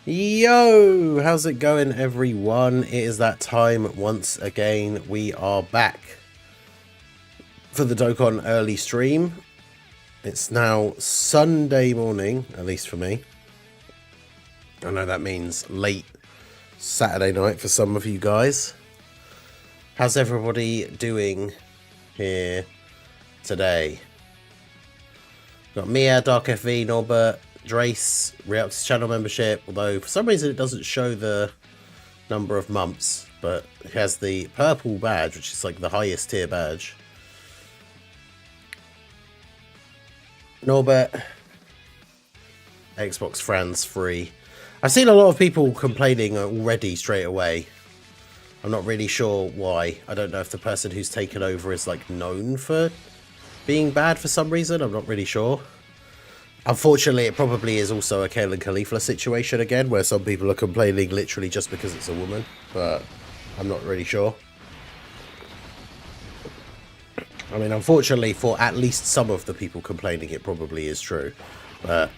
Yo, how's it going, everyone? It is that time once again. We are back for the Dokkan early stream. It's now Sunday morning, at least for me. I know that means late Saturday night for some of you guys. How's everybody doing here today? Got Mia, Dark FV, Norbert, Drace, re-upped channel membership, although for some reason it doesn't show the number of months, but it has the purple badge, which is like the highest tier badge. Norbert, Xbox Friends free. I've seen a lot of people complaining already straight away. I'm not really sure why. I don't know if the person who's taken over is like known for being bad for some reason. I'm not really sure. Unfortunately, it probably is also a Kale and Khalifa situation again, where some people are complaining literally just because it's a woman, but I'm not really sure. I mean, unfortunately, for at least some of the people complaining, it probably is true, but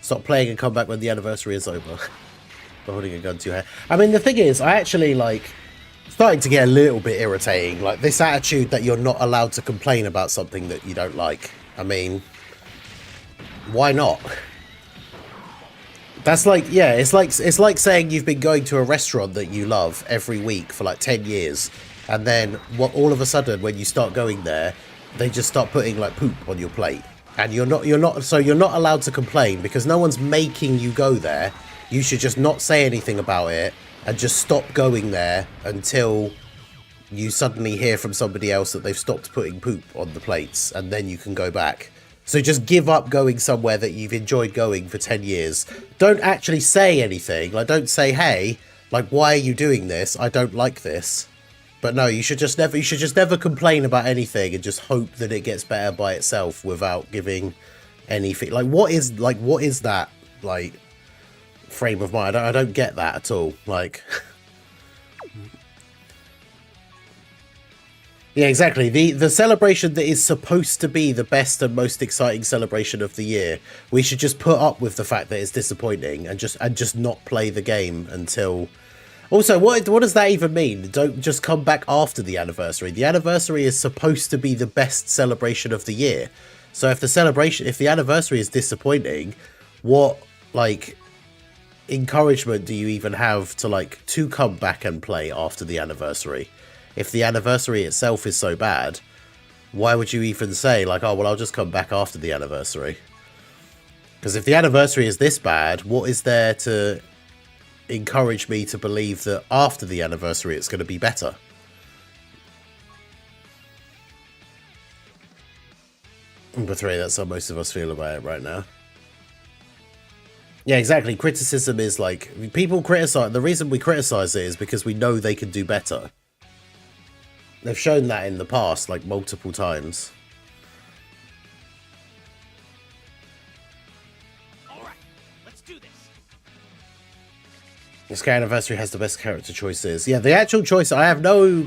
stop playing and come back when the anniversary is over. Holding a gun to your head. I mean, the thing is, I actually, like, starting to get a little bit irritating. Like, this attitude that you're not allowed to complain about something that you don't like. I mean, why not? That's like, yeah, it's like saying you've been going to a restaurant that you love every week for like 10 years. And then all of a sudden, when you start going there, they just start putting like poop on your plate. And you're not allowed to complain because no one's making you go there. You should just not say anything about it and just stop going there until you suddenly hear from somebody else that they've stopped putting poop on the plates, and then you can go back. So just give up going somewhere that you've enjoyed going for 10 years. Don't actually say anything. Like, don't say, hey, like, why are you doing this? I don't like this. But no, you should just never complain about anything and just hope that it gets better by itself without giving anything. Like, what is that, like, frame of mind? I don't get that at all. Like, yeah, exactly. The celebration that is supposed to be the best and most exciting celebration of the year, we should just put up with the fact that it's disappointing and just not play the game until. Also, what does that even mean? Don't just come back after the anniversary. The anniversary is supposed to be the best celebration of the year. So if the anniversary is disappointing, what, like, encouragement do you even have to come back and play after the anniversary? If the anniversary itself is so bad, why would you even say, like, oh, well, I'll just come back after the anniversary? Because if the anniversary is this bad, what is there to encourage me to believe that after the anniversary it's going to be better? Number 3, that's how most of us feel about it right now. Yeah, exactly. Criticism is like, people criticize. The reason we criticize it is because we know they can do better. They've shown that in the past, like, multiple times. Alright, let's do this. This anniversary has the best character choices. Yeah, the actual choice, I have no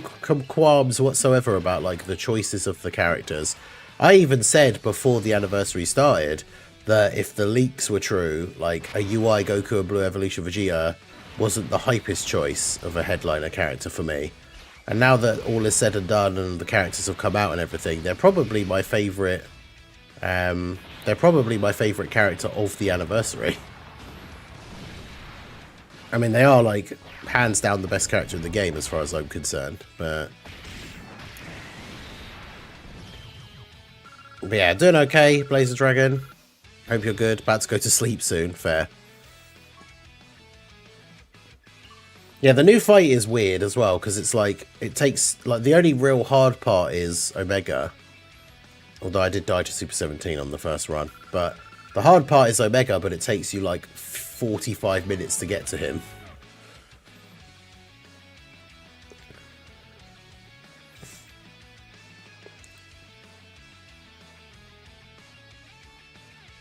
qualms whatsoever about, like, the choices of the characters. I even said before the anniversary started that if the leaks were true, like, a UI Goku and Blue Evolution Vegeta wasn't the hypest choice of a headliner character for me. And now that all is said and done and the characters have come out and everything, they're probably my favourite. They're probably my favourite character of the anniversary. I mean, they are, like, hands down the best character in the game as far as I'm concerned. But yeah, doing okay, Blazer Dragon. Hope you're good. About to go to sleep soon. Fair. Yeah, the new fight is weird as well, because it's like, it takes, like, the only real hard part is Omega. Although I did die to Super 17 on the first run. But the hard part is Omega, but it takes you like 45 minutes to get to him.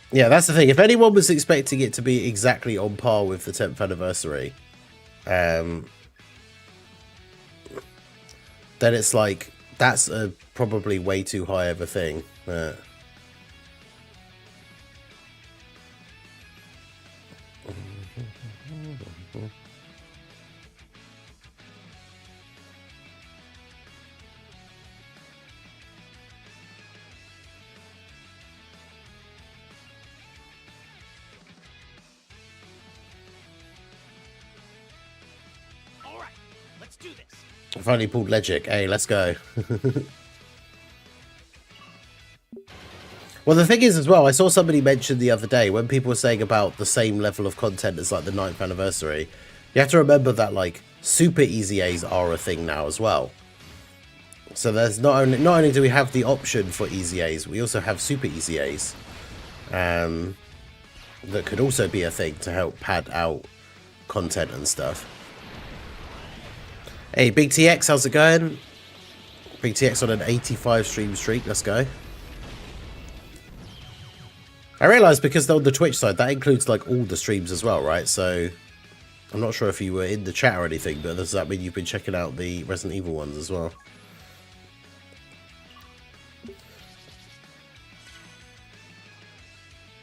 Yeah, that's the thing. If anyone was expecting it to be exactly on par with the 10th anniversary, then it's like That's probably way too high of a thing. All right, let's do this. I finally pulled Legic. Hey, let's go. Well, the thing is as well, I saw somebody mention the other day when people were saying about the same level of content as like the 9th anniversary. You have to remember that like super EZAs are a thing now as well. So there's not only do we have the option for EZAs, we also have super EZAs. That could also be a thing to help pad out content and stuff. Hey, Big TX, how's it going? Big TX on an 85 stream streak, let's go. I realised because they're on the Twitch side, that includes like all the streams as well, right? So I'm not sure if you were in the chat or anything, but does that mean you've been checking out the Resident Evil ones as well?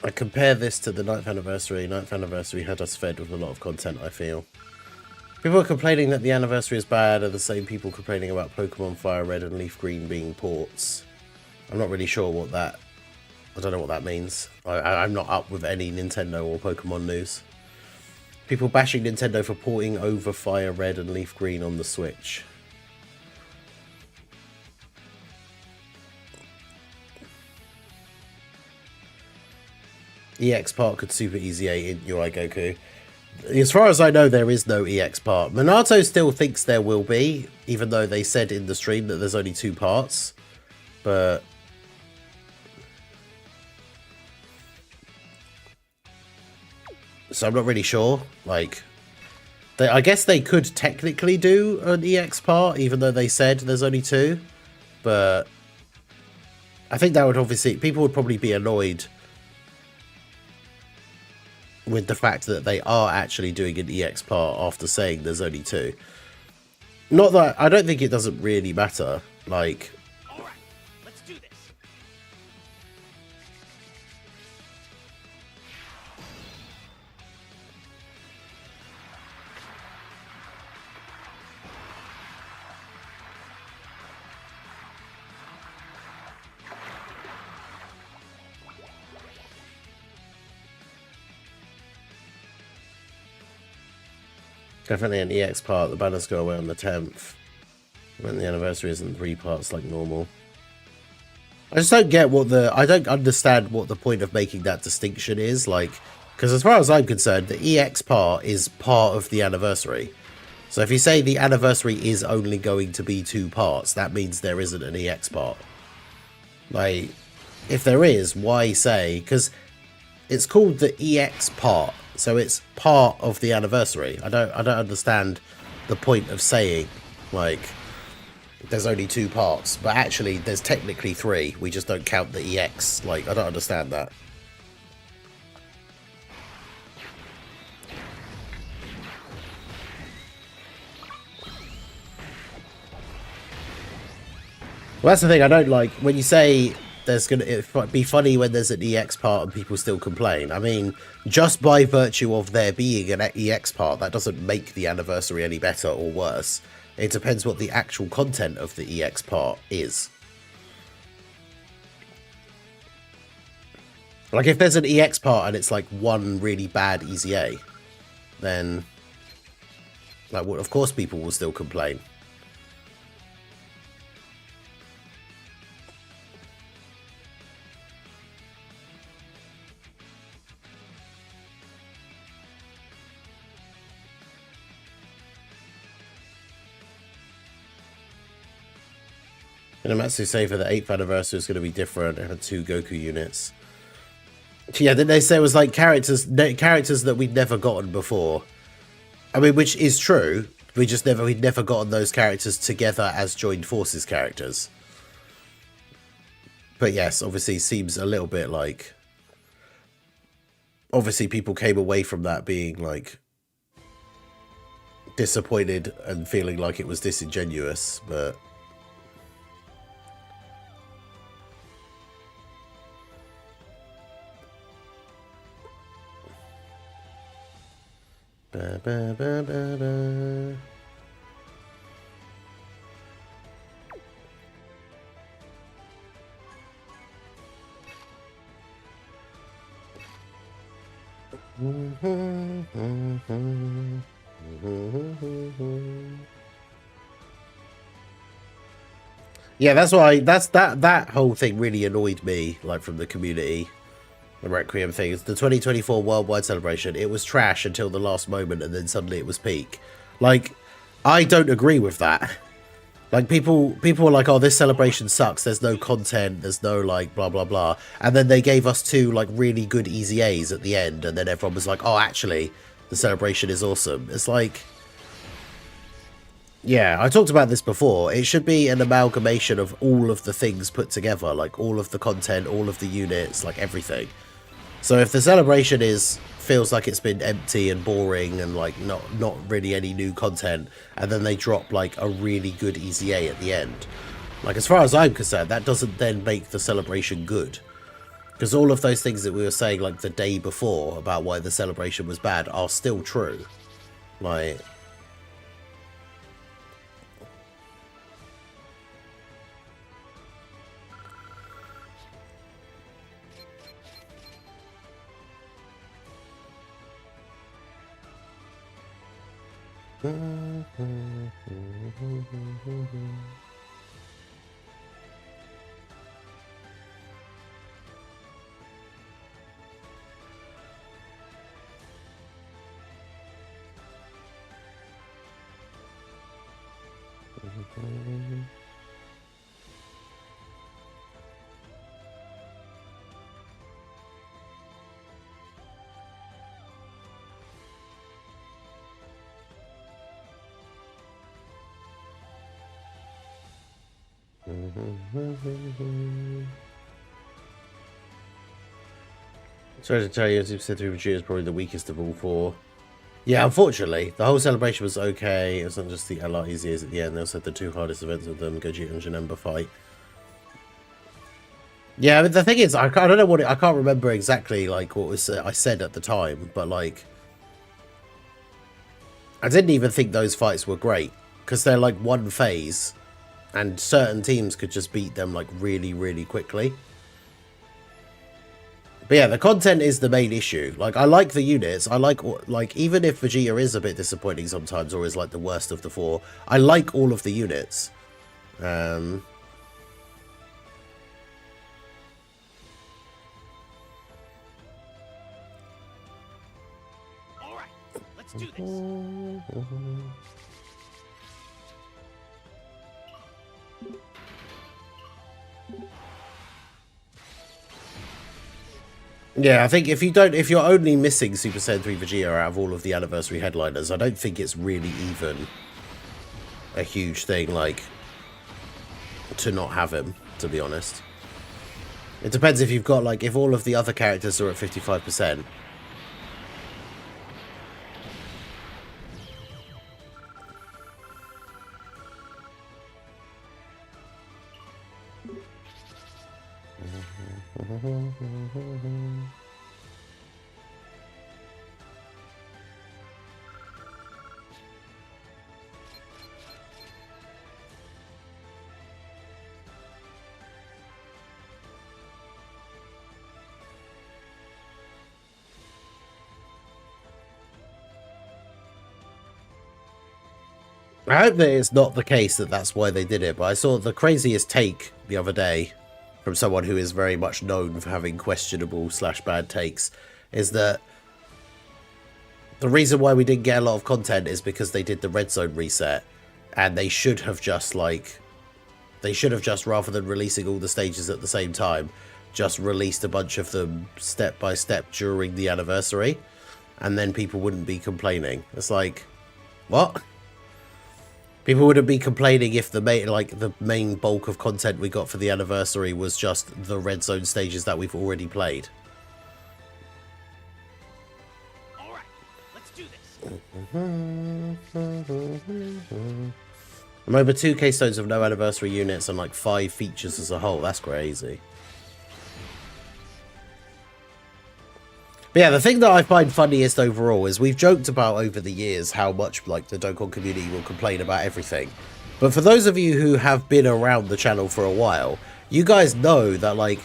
I compare this to the 9th anniversary. 9th anniversary had us fed with a lot of content, I feel. People are complaining that the anniversary is bad, are the same people complaining about Pokemon Fire Red and Leaf Green being ports. I'm not really sure what that... I don't know what that means. I'm not up with any Nintendo or Pokemon news. People bashing Nintendo for porting over Fire Red and Leaf Green on the Switch. EX part could super easy in UI Goku. As far as I know, there is no EX part. Minato still thinks there will be, even though they said in the stream that there's only 2 parts. But... so I'm not really sure. Like, I guess they could technically do an EX part, even though they said there's only 2. But I think that would obviously... people would probably be annoyed with the fact that they are actually doing an EX part after saying there's only 2. Not that... I don't think it doesn't really matter. Like... All right, let's do this. Definitely an EX part. The banners go away on the 10th. When the anniversary isn't 3 parts like normal. I just don't get what the... I don't understand what the point of making that distinction is. Like, because as far as I'm concerned, the EX part is part of the anniversary. So if you say the anniversary is only going to be 2 parts, that means there isn't an EX part. Like, if there is, why say... because it's called the EX part. So it's part of the anniversary. I don't understand the point of saying, like, there's only 2 parts. But actually, there's technically 3. We just don't count the EX. Like, I don't understand that. Well, that's the thing. I don't like when you say there's it be funny when there's an EX part and people still complain. I mean, just by virtue of there being an EX part, that doesn't make the anniversary any better or worse. It depends what the actual content of the EX part is. Like, if there's an EX part and it's like one really bad EZA, then, like, well, of course people will still complain. Inamatsu say for the 8th anniversary is going to be different. It had 2 Goku units. Yeah, didn't they say it was like characters that we'd never gotten before? I mean, which is true. We'd never gotten those characters together as joined forces characters. But yes, obviously seems a little bit like... obviously people came away from that being like disappointed and feeling like it was disingenuous, but Ba, ba, ba, ba, ba. Yeah, that's why that whole thing really annoyed me, like from the community. The Requiem thing is the 2024 worldwide celebration. It was trash until the last moment, and then suddenly it was peak. Like, I don't agree with that. Like, people were like, "Oh, this celebration sucks. There's no content. There's no like blah blah blah." And then they gave us two like really good EZAs at the end, and then everyone was like, "Oh, actually, the celebration is awesome." It's like, yeah, I talked about this before. It should be an amalgamation of all of the things put together, like all of the content, all of the units, like everything. So if the celebration feels like it's been empty and boring and like not really any new content, and then they drop like a really good EZA at the end, like as far as I'm concerned, that doesn't then make the celebration good. Because all of those things that we were saying like the day before about why the celebration was bad are still true. Like, sorry to tell you, as you've said, 3 is probably the weakest of all four. Yeah, unfortunately, the whole celebration was okay. It wasn't just the LREZs at the end. They also had the two hardest events of them, Gogeta and Janemba fight. Yeah, but the thing is, I don't know I can't remember exactly like what was I said at the time, but like, I didn't even think those fights were great because they're like one phase, and certain teams could just beat them like really, really quickly. But yeah, the content is the main issue. Like, I like the units. I like even if Vegeta is a bit disappointing sometimes or is like the worst of the four, I like all of the units. Alright, let's do this. Yeah, I think if you're only missing Super Saiyan 3 Vegeta out of all of the anniversary headliners, I don't think it's really even a huge thing, like, to not have him, to be honest. It depends if you've got, like, if all of the other characters are at 55%. I hope that it's not the case that that's why they did it, but I saw the craziest take the other day from someone who is very much known for having questionable / bad takes, is that the reason why we didn't get a lot of content is because they did the red zone reset, and they should have just rather than releasing all the stages at the same time, just released a bunch of them step by step during the anniversary, and then people wouldn't be complaining. It's like, what? People wouldn't be complaining if the main bulk of content we got for the anniversary was just the red zone stages that we've already played. All right, let's do this. I'm over 2 K-stones of no anniversary units and like 5 features as a whole. That's crazy. But yeah, the thing that I find funniest overall is we've joked about over the years how much like the Dokkan community will complain about everything. But for those of you who have been around the channel for a while, you guys know that like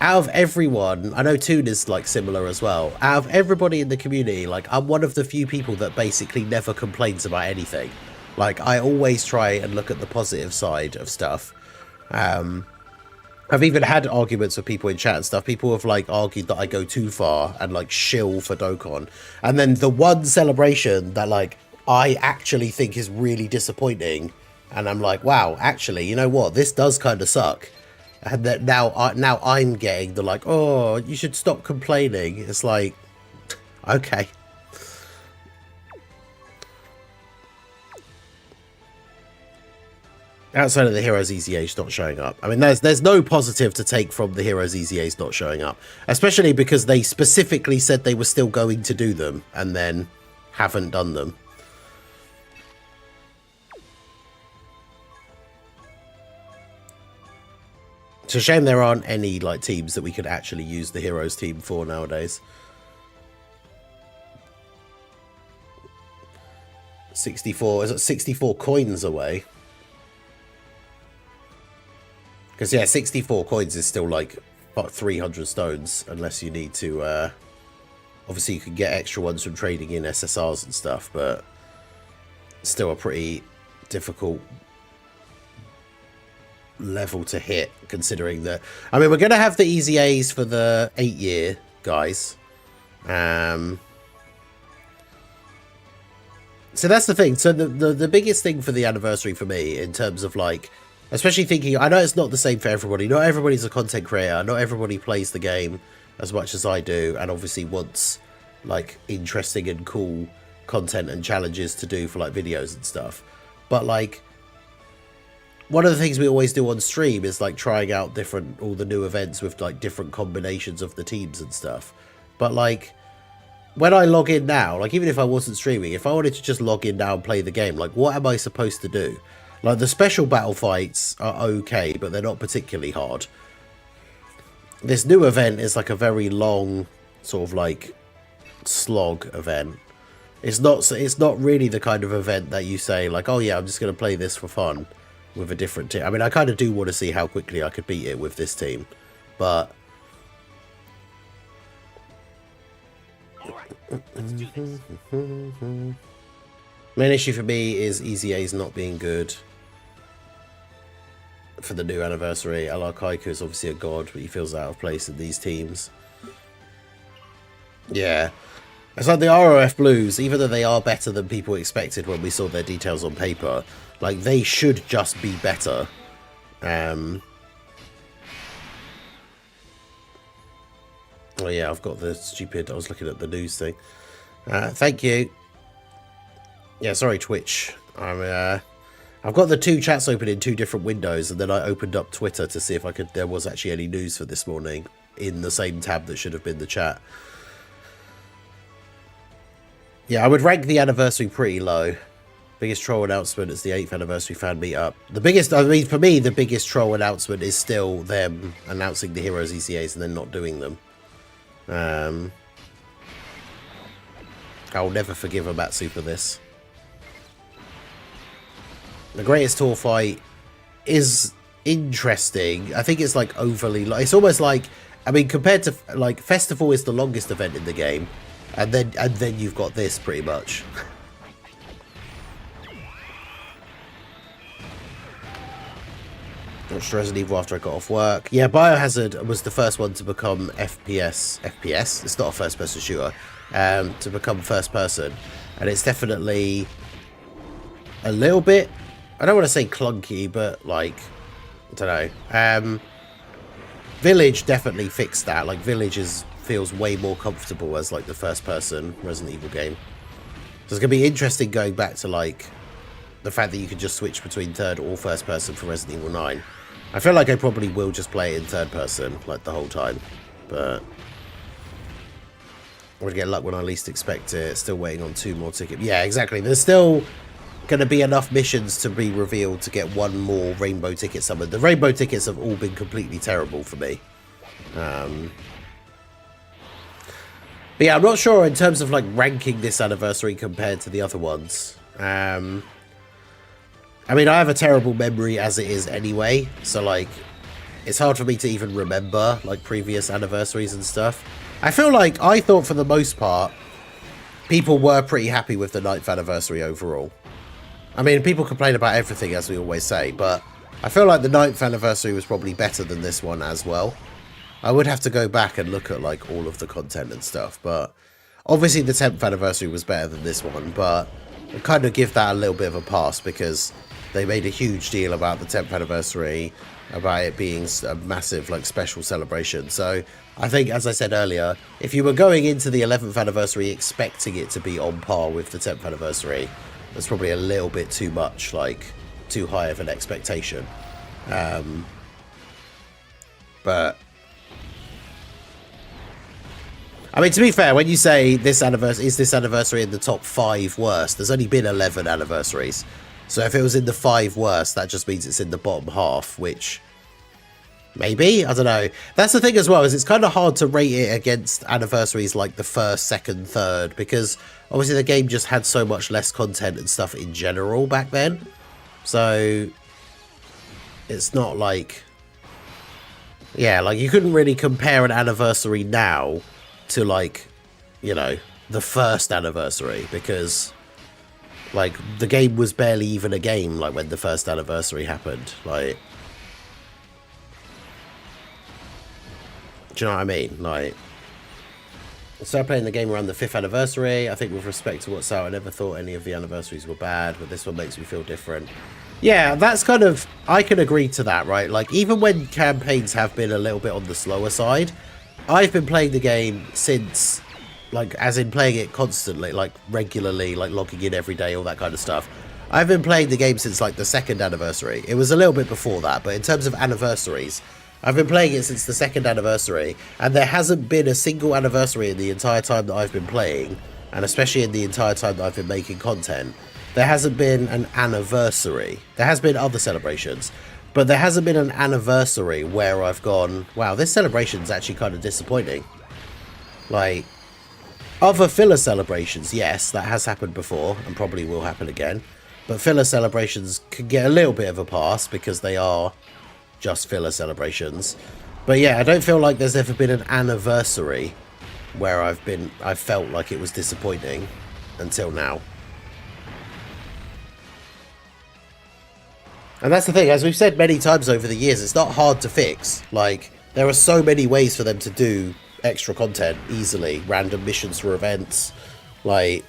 out of everyone, I know Toon is like similar as well. Out of everybody in the community, like I'm one of the few people that basically never complains about anything. Like I always try and look at the positive side of stuff. I've even had arguments with people in chat and stuff. People have like argued that I go too far and like shill for Dokkan. And then the one celebration that like I actually think is really disappointing, and I'm like, wow, actually, you know what? This does kind of suck. And that now I'm getting the like, oh, you should stop complaining. It's like, okay. Outside of the Heroes EZAs not showing up. I mean, there's no positive to take from the Heroes EZAs not showing up. Especially because they specifically said they were still going to do them and then haven't done them. It's a shame there aren't any like teams that we could actually use the Heroes team for nowadays. 64, is it 64 coins away? Because, yeah, 64 coins is still, like, about 300 stones, unless you need to, obviously you can get extra ones from trading in SSRs and stuff, but still a pretty difficult level to hit, considering that... I mean, we're going to have the EZAs for the 8-year, guys. So that's the thing. So the biggest thing for the anniversary for me, in terms of, like... Especially thinking, I know it's not the same for everybody. Not everybody's a content creator. Not everybody plays the game as much as I do. And obviously wants, like, interesting and cool content and challenges to do for, like, videos and stuff. But, like, one of the things we always do on stream is, like, trying out all the new events with, like, different combinations of the teams and stuff. But, like, when I log in now, like, even if I wasn't streaming, if I wanted to just log in now and play the game, like, what am I supposed to do? Like, the special battle fights are okay, but they're not particularly hard. This new event is like a very long, sort of like, slog event. It's not really the kind of event that you say, like, oh yeah, I'm just going to play this for fun with a different team. I mean, I kind of do want to see how quickly I could beat it with this team, but... Alright, let's do this. Main issue for me is EZA's not being good for the new anniversary. LR Kaiku is obviously a god, but he feels out of place in these teams. Yeah. It's like the ROF Blues, even though they are better than people expected when we saw their details on paper, like, they should just be better. Oh yeah, I've got the stupid... I was looking at the news thing. Thank you. Yeah, sorry, Twitch. I've got the two chats open in two different windows, and then I opened up Twitter to see if there was actually any news for this morning in the same tab that should have been the chat. Yeah, I would rank the anniversary pretty low. Biggest troll announcement is the 8th anniversary fan meetup. The biggest, I mean, for me, the biggest troll announcement is still them announcing the Heroes ECAs and then not doing them. I'll never forgive Amatsu for this. The Greatest Tour fight is interesting. I think it's like overly... It's almost like... I mean, compared to... Like, Festival is the longest event in the game. And then you've got this, pretty much. Watched Resident Evil after I got off work. Yeah, Biohazard was the first one to become FPS. It's not a first-person shooter. To become first-person. And it's definitely a little bit... I don't want to say clunky, but, like, I don't know. Village definitely fixed that. Like, Village feels way more comfortable as, like, the first-person Resident Evil game. So it's going to be interesting going back to, like, the fact that you can just switch between third or first-person for Resident Evil 9. I feel like I probably will just play it in third-person, like, the whole time. But I'm going to get luck when I least expect it. Still waiting on 2 more tickets. Yeah, exactly. There's still... going to be enough missions to be revealed to get 1 more rainbow ticket summoned. The rainbow tickets have all been completely terrible for me. But yeah, I'm not sure in terms of like ranking this anniversary compared to the other ones. I mean, I have a terrible memory as it is anyway, so like it's hard for me to even remember like previous anniversaries and stuff. I feel like I thought for the most part people were pretty happy with the 9th anniversary overall. I mean, people complain about everything, as we always say, but I feel like the 9th anniversary was probably better than this one as well. I would have to go back and look at like all of the content and stuff, but obviously the 10th anniversary was better than this one, but I kind of give that a little bit of a pass because they made a huge deal about the 10th anniversary, about it being a massive like special celebration. So I think, as I said earlier, if you were going into the 11th anniversary expecting it to be on par with the 10th anniversary, that's probably a little bit too much, like too high of an expectation. But I mean, to be fair, when you say this anniversary in the top 5 worst, there's only been 11 anniversaries. So if it was in the 5 worst, that just means it's in the bottom half, which maybe, I don't know. That's the thing as well, is it's kind of hard to rate it against anniversaries like the 1st, 2nd, 3rd, because obviously the game just had so much less content and stuff in general back then. So it's not like, yeah, like you couldn't really compare an anniversary now to like, you know, the 1st anniversary, because like the game was barely even a game like when the 1st anniversary happened. Like, do you know what I mean? Like, I started playing the game around the 5th anniversary. I think with respect to what's out, I never thought any of the anniversaries were bad, but this one makes me feel different. Yeah, that's kind of, I can agree to that, right? Like, even when campaigns have been a little bit on the slower side, I've been playing the game since, like, as in playing it constantly, like, regularly, like, logging in every day, all that kind of stuff. I've been playing the game since, like, the 2nd anniversary. It was a little bit before that, but in terms of anniversaries, I've been playing it since the 2nd anniversary, and there hasn't been a single anniversary in the entire time that I've been playing, and especially in the entire time that I've been making content, there hasn't been an anniversary. There has been other celebrations, but there hasn't been an anniversary where I've gone, wow, this celebration's actually kind of disappointing. Like, other filler celebrations, yes, that has happened before and probably will happen again. But filler celebrations can get a little bit of a pass because they are just filler celebrations. But yeah, I don't feel like there's ever been an anniversary where I felt like it was disappointing until now. And that's the thing, as we've said many times over the years, it's not hard to fix. Like, there are so many ways for them to do extra content easily. Random missions for events. Like,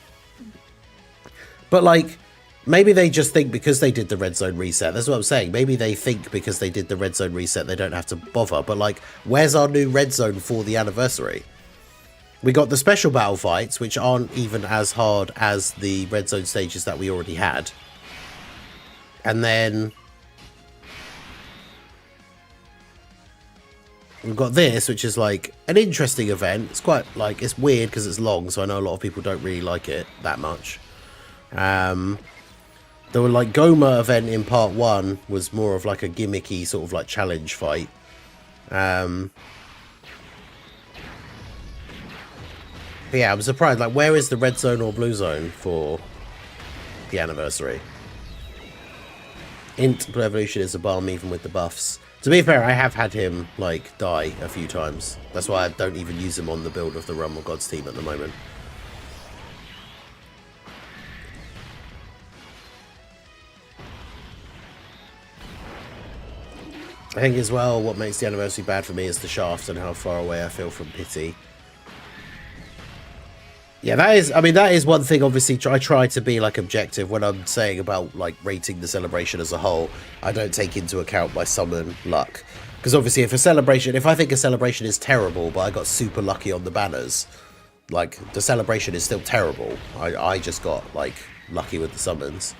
but like, maybe they just think because they did the red zone reset. That's what I'm saying. Maybe they think because they did the red zone reset, they don't have to bother. But like, where's our new red zone for the anniversary? We got the special battle fights, which aren't even as hard as the red zone stages that we already had. And then we've got this, which is like an interesting event. It's quite like, it's weird because it's long, so I know a lot of people don't really like it that much. The like Goma event in part 1 was more of like a gimmicky sort of like challenge fight. But yeah, I'm surprised. Like, where is the red zone or blue zone for the anniversary? Int Evolution is a bomb even with the buffs. To be fair, I have had him like die a few times. That's why I don't even use him on the build of the Realm of Gods team at the moment. I think as well what makes the anniversary bad for me is the shaft and how far away I feel from Pity. Yeah, that is, I mean, that is one thing, obviously, I try to be, like, objective when I'm saying about, like, rating the celebration as a whole. I don't take into account my summon luck. Because, obviously, if I think a celebration is terrible, but I got super lucky on the banners, like, the celebration is still terrible. I just got, like, lucky with the summons.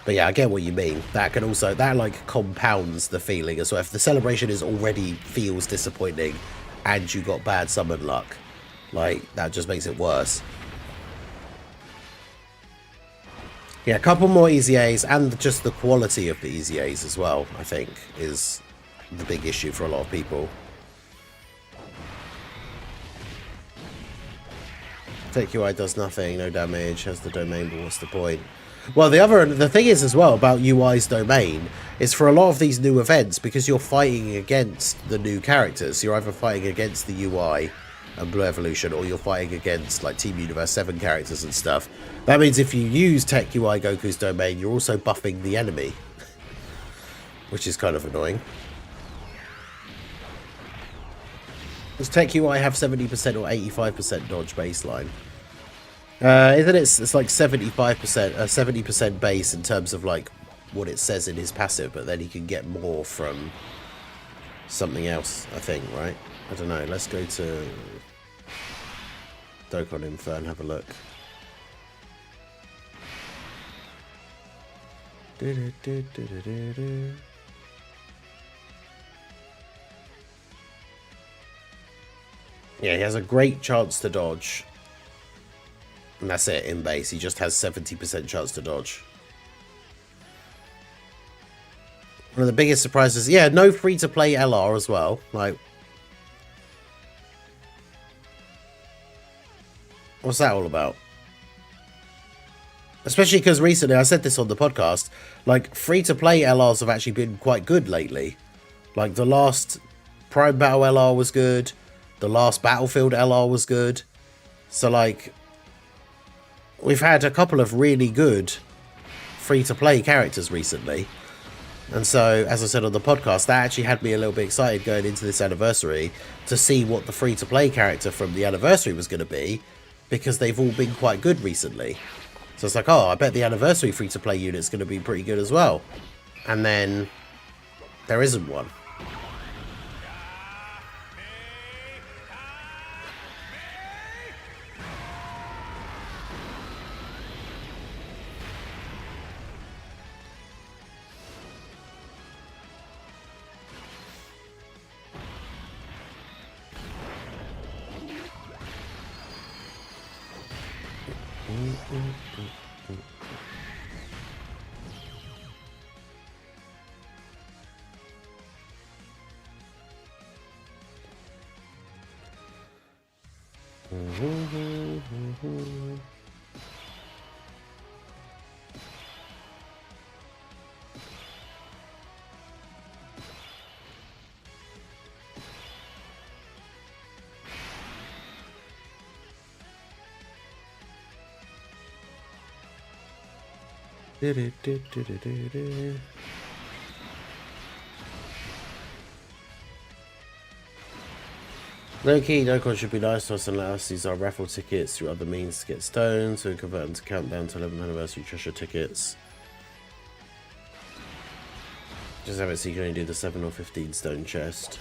But yeah, I get what you mean. That can also, that, like, compounds the feeling as well. If the celebration already feels disappointing, and you got bad summon luck, like, that just makes it worse. Yeah, a couple more EZAs, and just the quality of the EZAs as well, I think, is the big issue for a lot of people. Take UI does nothing, no damage, has the domain, but what's the point? Well, the thing is as well about UI's domain is for a lot of these new events, because you're fighting against the new characters, you're either fighting against the UI and Blue Evolution, or you're fighting against like Team Universe 7 characters and stuff. That means if you use Tech UI Goku's domain, you're also buffing the enemy, which is kind of annoying. Does Tech UI have 70% or 85% dodge baseline? Isn't it? It's like 75%, 70% base in terms of like what it says in his passive, but then he can get more from something else, I think, right? I don't know. Let's go to Dokkan Info and have a look. Yeah, he has a great chance to dodge. And that's it in base. He just has 70% chance to dodge. One of the biggest surprises, yeah, no free-to-play LR as well. Like, what's that all about? Especially because recently, I said this on the podcast, like, free-to-play LRs have actually been quite good lately. Like, the last Prime Battle LR was good. The last Battlefield LR was good. So, like, we've had a couple of really good free-to-play characters recently. And so, as I said on the podcast, that actually had me a little bit excited going into this anniversary to see what the free-to-play character from the anniversary was going to be, because they've all been quite good recently. So it's like, oh, I bet the anniversary free-to-play unit's going to be pretty good as well. And then there isn't one. Low-key, Dokkan should be nice to us and let us use our raffle tickets through other means to get stones, so we convert them to countdown to 11th anniversary treasure tickets. Just have it so you can only do the 7 or 15 stone chest.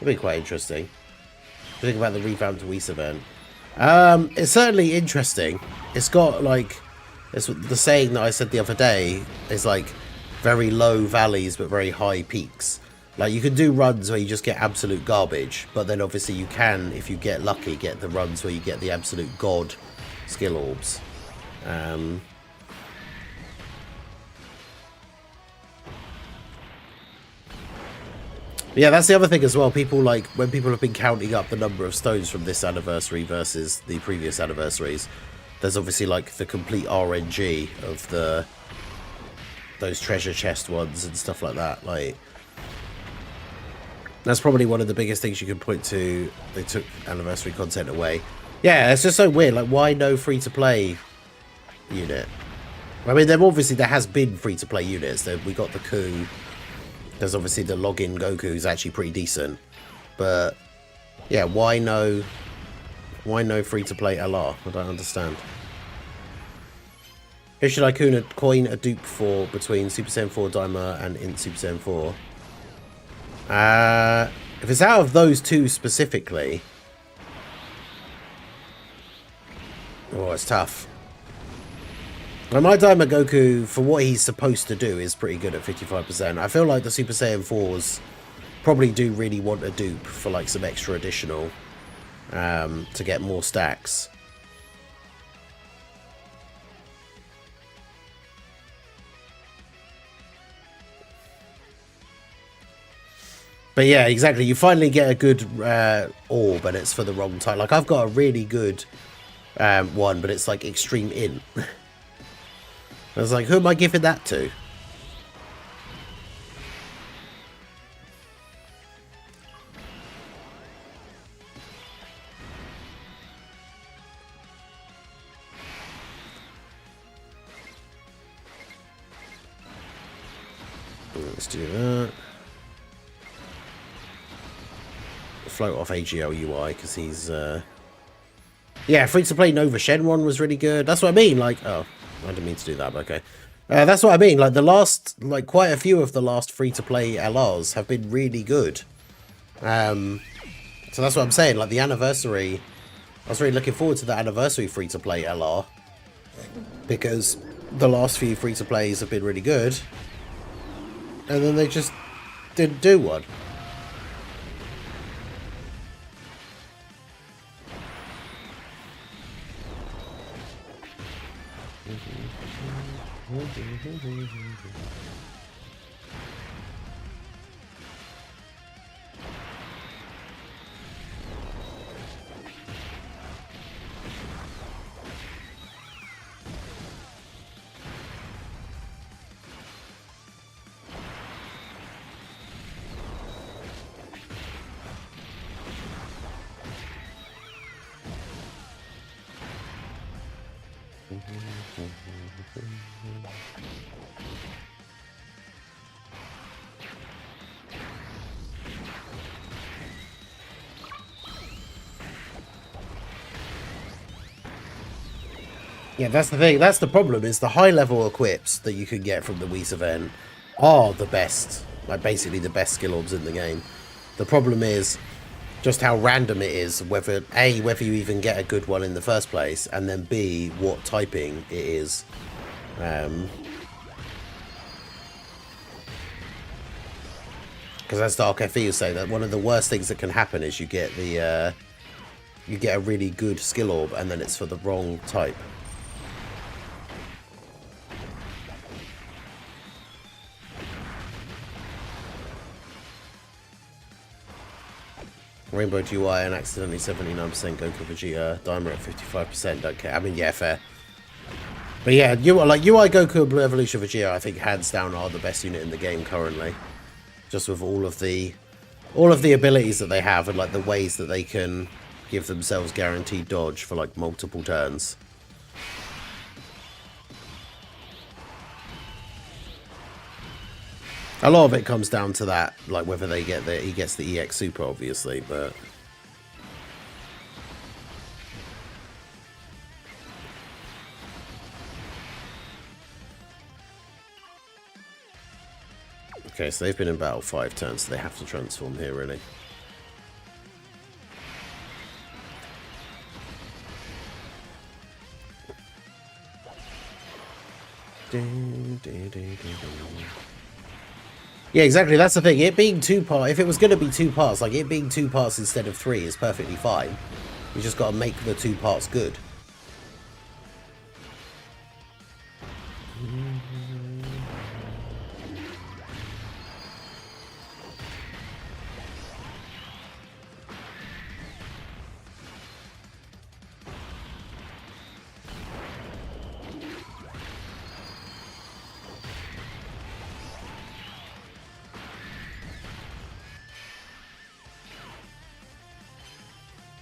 It'll be quite interesting. What do you think about the revamped Whis event? It's certainly interesting. It's got like, it's the saying that I said the other day is like very low valleys but very high peaks. Like, you can do runs where you just get absolute garbage, but then obviously you can, if you get lucky, get the runs where you get the absolute god skill orbs. Yeah, that's the other thing as well. People, like, when people have been counting up the number of stones from this anniversary versus the previous anniversaries, there's obviously like the complete RNG of those treasure chest ones and stuff like that. Like, that's probably one of the biggest things you can point to. They took anniversary content away. Yeah, it's just so weird. Like, why no free-to-play unit? I mean, there has been free-to-play units. We got the coup. There's obviously the login Goku, who's actually pretty decent. But yeah, why no free-to-play LR? I don't understand. Who should I coin a dupe for between Super Saiyan 4 Daima and Int Super Saiyan 4? If it's out of those two specifically, oh, it's tough. Now, my Daima Goku, for what he's supposed to do, is pretty good at 55%. I feel like the Super Saiyan 4s probably do really want a dupe for like some extra additional to get more stacks. But yeah, exactly. You finally get a good orb, and it's for the wrong type. Like, I've got a really good one, but it's like extreme int. I was like, who am I giving that to? Let's do that. Float off AGL UI because he's yeah, free to play Nova Shenron was really good. That's what I mean. Like, oh, I didn't mean to do that, but okay. That's what I mean. Like, the last, like, quite a few of the last free to play LRs have been really good. So that's what I'm saying. Like, the anniversary, I was really looking forward to the anniversary free to play LR because the last few free to plays have been really good, and then they just didn't do one. Yeah, that's the thing. That's the problem, is the high-level equips that you can get from the Whis event are the best. Like, basically the best skill orbs in the game. The problem is just how random it is, whether, A, whether you even get a good one in the first place, and then B, what typing it is. Because as Dark FE will say, that one of the worst things that can happen is you get the, you get a really good skill orb, and then it's for the wrong type. Rainbow GUI and accidentally 79% Goku Vegeta, Daima at 55%. Okay, I mean, yeah, fair. But yeah, like UI Goku and Blue Evolution Vegeta, I think hands down are the best unit in the game currently. Just with all of the abilities that they have and like the ways that they can give themselves guaranteed dodge for like multiple turns. A lot of it comes down to that, like whether they get he gets the EX Super, obviously, but okay, so they've been in battle 5 turns, so they have to transform here, really. Yeah, exactly. That's the thing. It being 2 parts, if it was going to be 2 parts, like it being 2 parts instead of 3 is perfectly fine. You just got to make the 2 parts good.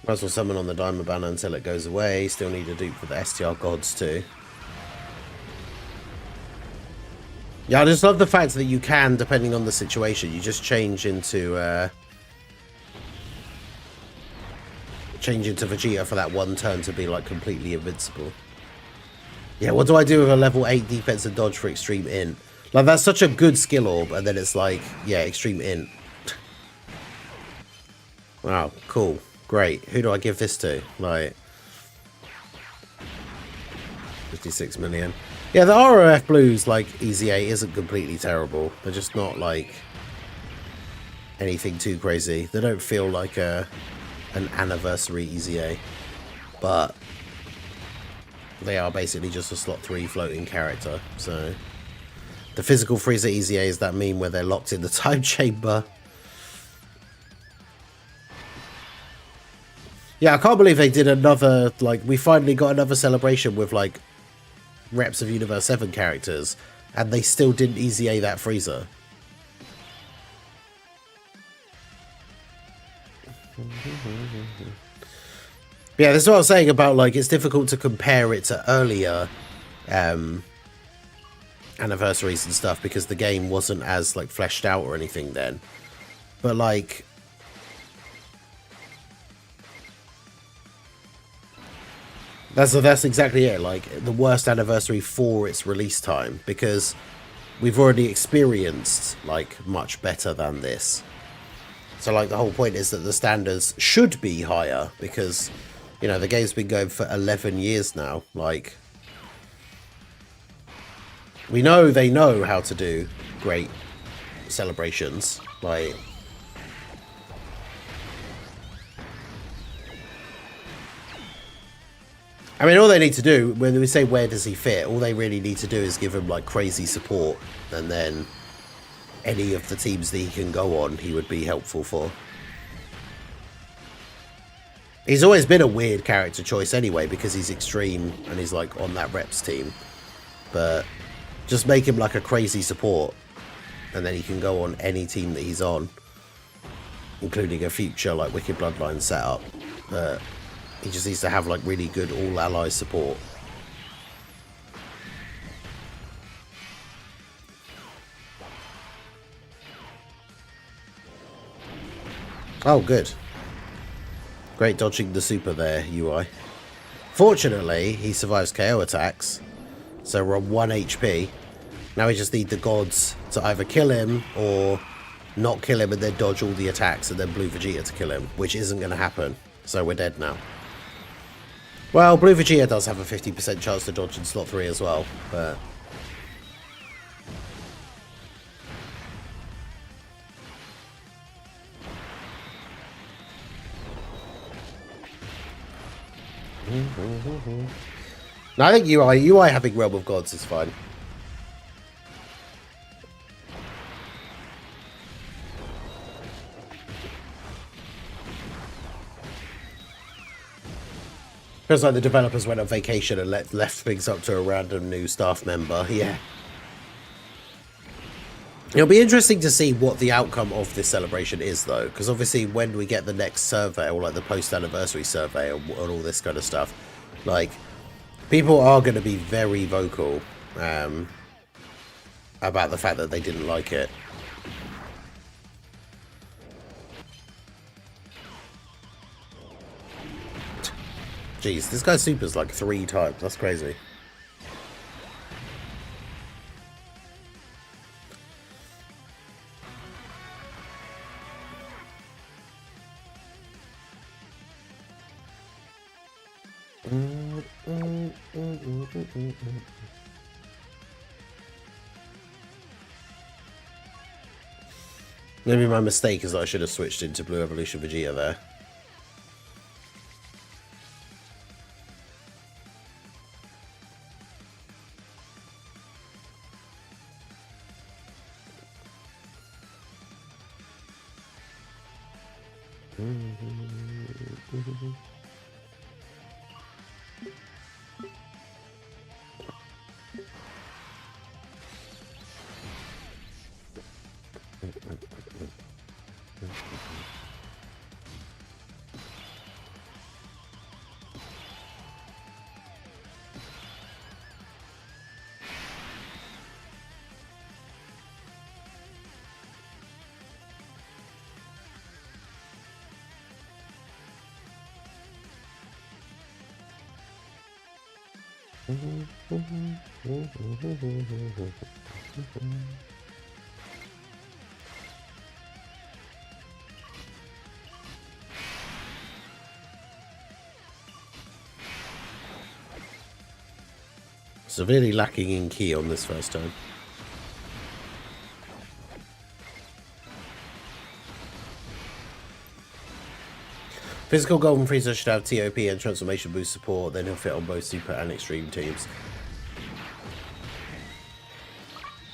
Might as well summon on the Daima banner until it goes away. Still need a dupe for the STR gods too. Yeah, I just love the fact that you can, depending on the situation, you just change into Vegeta for that one turn to be like completely invincible. Yeah, what do I do with a level 8 defensive dodge for extreme int? Like, that's such a good skill orb, and then it's like, yeah, extreme int. Wow, cool. Great. Who do I give this to? Like, 56 million. Yeah, the ROF Blues, like, EZA isn't completely terrible. They're just not, like, anything too crazy. They don't feel like an anniversary EZA. But they are basically just a slot 3 floating character. So, the physical Frieza EZA is that meme where they're locked in the time chamber. Yeah, I can't believe they did another, like, we finally got another celebration with, like, reps of Universe 7 characters, and they still didn't EZA that Frieza. Yeah, that's what I was saying about, like, it's difficult to compare it to earlier anniversaries and stuff because the game wasn't as, like, fleshed out or anything then. But, like, that's exactly it. Like, the worst anniversary for its release time, because we've already experienced, like, much better than this. So, like, the whole point is that the standards should be higher because, you know, the game's been going for 11 years now. Like, we know they know how to do great celebrations. Like, I mean, all they need to do, when we say where does he fit, all they really need to do is give him, like, crazy support, and then any of the teams that he can go on, he would be helpful for. He's always been a weird character choice anyway, because he's extreme and he's, like, on that reps team. But just make him, like, a crazy support, and then he can go on any team that he's on, including a future, like, Wicked Bloodline setup. But he just needs to have, like, really good all-ally support. Oh, good. Great dodging the super there, UI. Fortunately, he survives KO attacks, so we're on 1 HP. Now we just need the gods to either kill him or not kill him and then dodge all the attacks and then Blue Vegeta to kill him, which isn't going to happen. So we're dead now. Well, Blue Vegeta does have a 50% chance to dodge in slot 3 as well, but... No, I think UI having Realm of Gods is fine. Feels like the developers went on vacation and left things up to a random new staff member. Yeah. It'll be interesting to see what the outcome of this celebration is, though, because obviously when we get the next survey, or like the post-anniversary survey and all this kind of stuff, like, people are going to be very vocal about the fact that they didn't like it. Jeez, this guy's super's like 3 times. That's crazy. Maybe my mistake is that I should have switched into Blue Evolution Vegeta there. Severely lacking in ki on this first time. Physical Golden Frieza should have TOP and Transformation Boost support, then he'll fit on both Super and Extreme teams.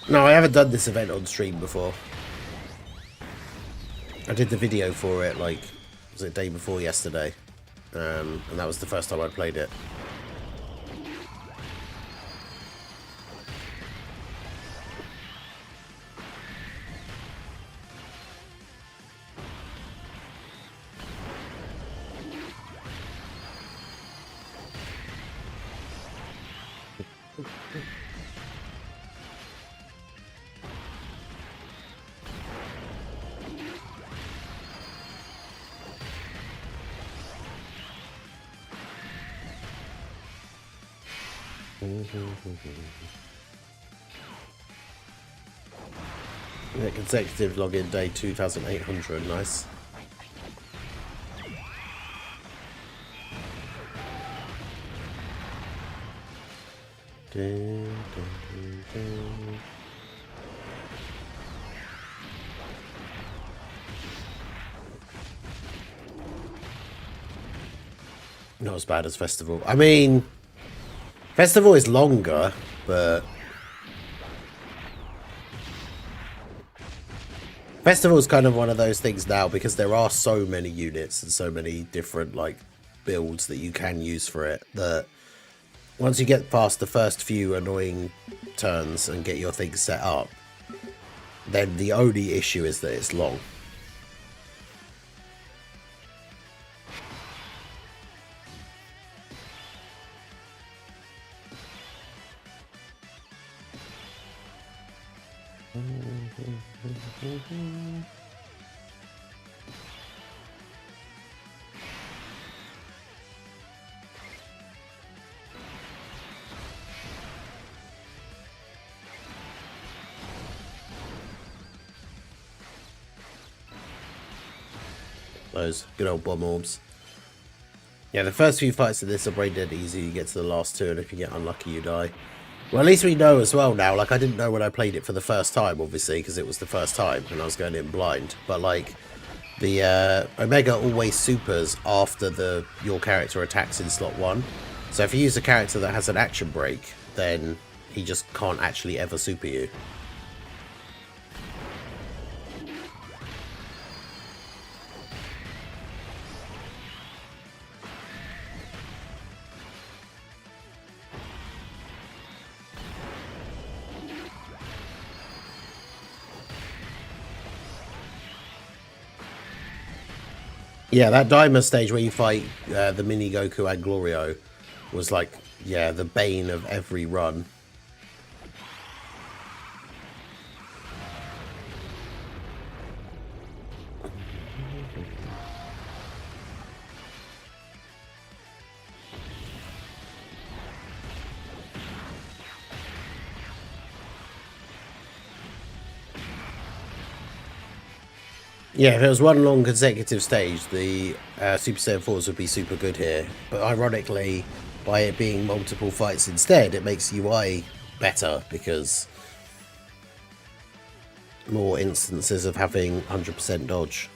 No, I haven't done this event on stream before. I did the video for it, like, was it day before yesterday? and that was the first time I played it. Yeah, consecutive login day 2,800, nice. Not as bad as Festival. I mean, Festival is longer, but Festival is kind of one of those things now because there are so many units and so many different like builds that you can use for it that once you get past the first few annoying turns and get your things set up, then the only issue is that it's long. Those good old bomb orbs. Yeah, the first few fights of this are brain dead easy. You get to the last two, and if you get unlucky, you die. Well, at least we know as well now. Like, I didn't know when I played it for the first time, obviously, because it was the first time, and I was going in blind. But, like, the Omega always supers after your character attacks in slot 1. So if you use a character that has an action break, then he just can't actually ever super you. Yeah, that Daima stage where you fight the mini Goku and Glorio was like, yeah, the bane of every run. Yeah, if it was one long consecutive stage, the Super Saiyan 4s would be super good here. But ironically, by it being multiple fights instead, it makes UI better because more instances of having 100% dodge.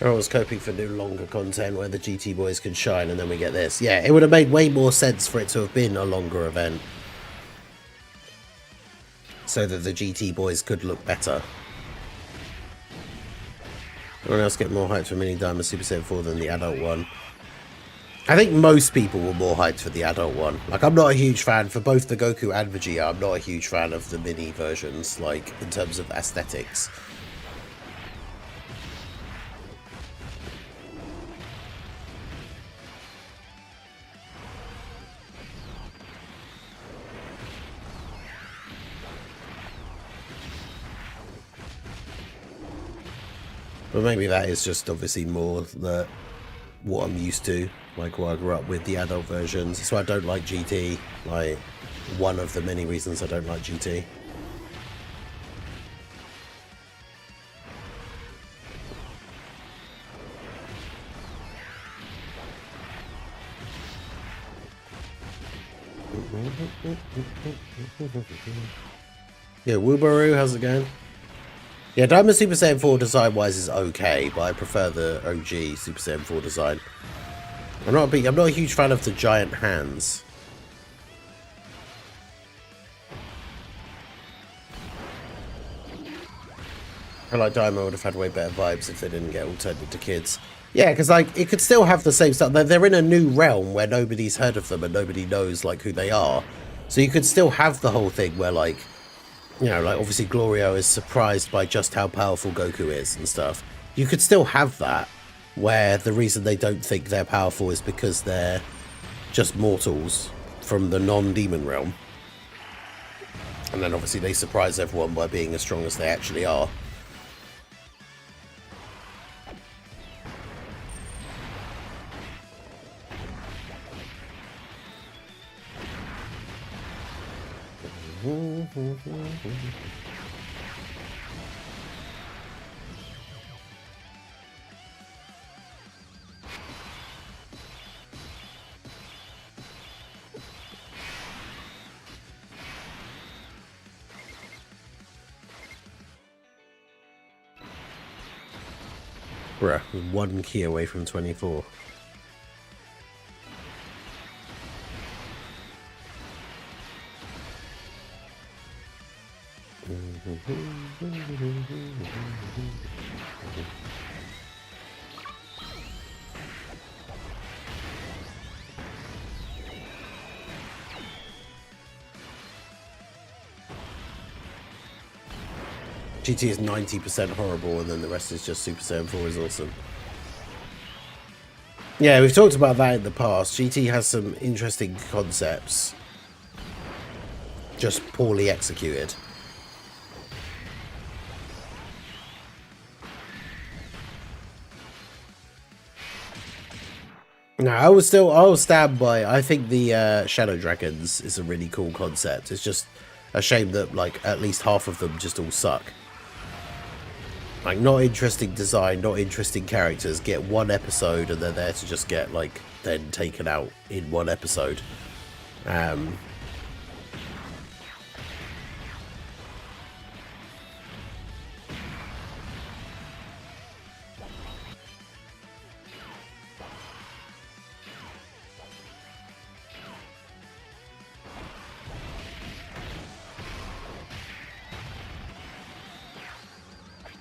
I was hoping for new longer content where the GT boys can shine, and then we get this. Yeah, it would have made way more sense for it to have been a longer event, so that the GT boys could look better. Everyone else get more hyped for Mini Daima Super Saiyan 4 than the adult one. I think most people were more hyped for the adult one. Like, I'm not a huge fan for both the Goku and Vegeta. I'm not a huge fan of the mini versions, like, in terms of aesthetics. But maybe that is just obviously more that what I'm used to, like what I grew up with, the adult versions. That's why I don't like GT, like one of the many reasons I don't like GT. Yeah, Woobaroo, how's it going? Yeah, Daima Super Saiyan 4 design-wise is okay, but I prefer the OG Super Saiyan 4 design. I'm not a huge fan of the giant hands. I feel like Daima would have had way better vibes if they didn't get all turned into kids. Yeah, because like it could still have the same stuff. They're in a new realm where nobody's heard of them and nobody knows like who they are. So you could still have the whole thing where like, you know, like obviously Glorio is surprised by just how powerful Goku is and stuff. You could still have that where the reason they don't think they're powerful is because they're just mortals from the non-demon realm. And then obviously they surprise everyone by being as strong as they actually are. Bruh, 1 key away from 24. GT is 90% horrible, and then the rest is just Super Saiyan 4 is awesome. Yeah, we've talked about that in the past. GT has some interesting concepts, just poorly executed. No, I'll stand by. I think the Shadow Dragons is a really cool concept. It's just a shame that like at least half of them just all suck. Like, not interesting design, not interesting characters. Get one episode and they're there to just get, like, then taken out in one episode.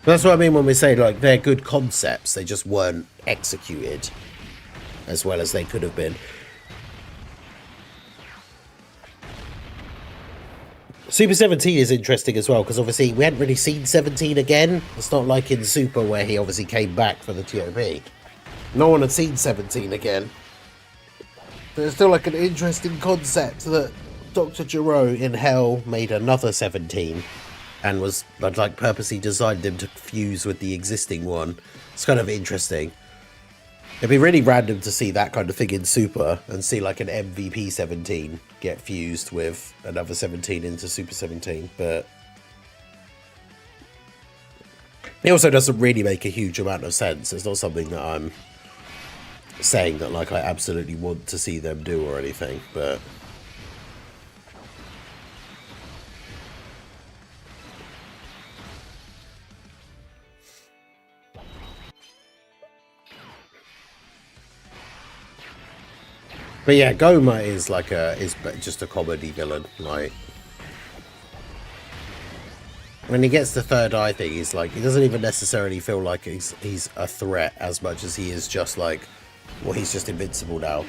That's what I mean when we say, like, they're good concepts. They just weren't executed as well as they could have been. Super 17 is interesting as well, because obviously we hadn't really seen 17 again. It's not like in Super where he obviously came back for the TOB. No one had seen 17 again. There's still like an interesting concept that Dr. Gero in Hell made another 17 and was like purposely designed him to fuse with the existing one. It's kind of interesting. It'd be really random to see that kind of thing in Super and see like an MVP 17 get fused with another 17 into Super 17, but it also doesn't really make a huge amount of sense. It's not something that I'm saying that like I absolutely want to see them do or anything, but yeah, Goma is like is just a comedy villain. Like when he gets the third eye thing, he's like, he doesn't even necessarily feel like he's a threat as much as he is just like, well, he's just invincible now.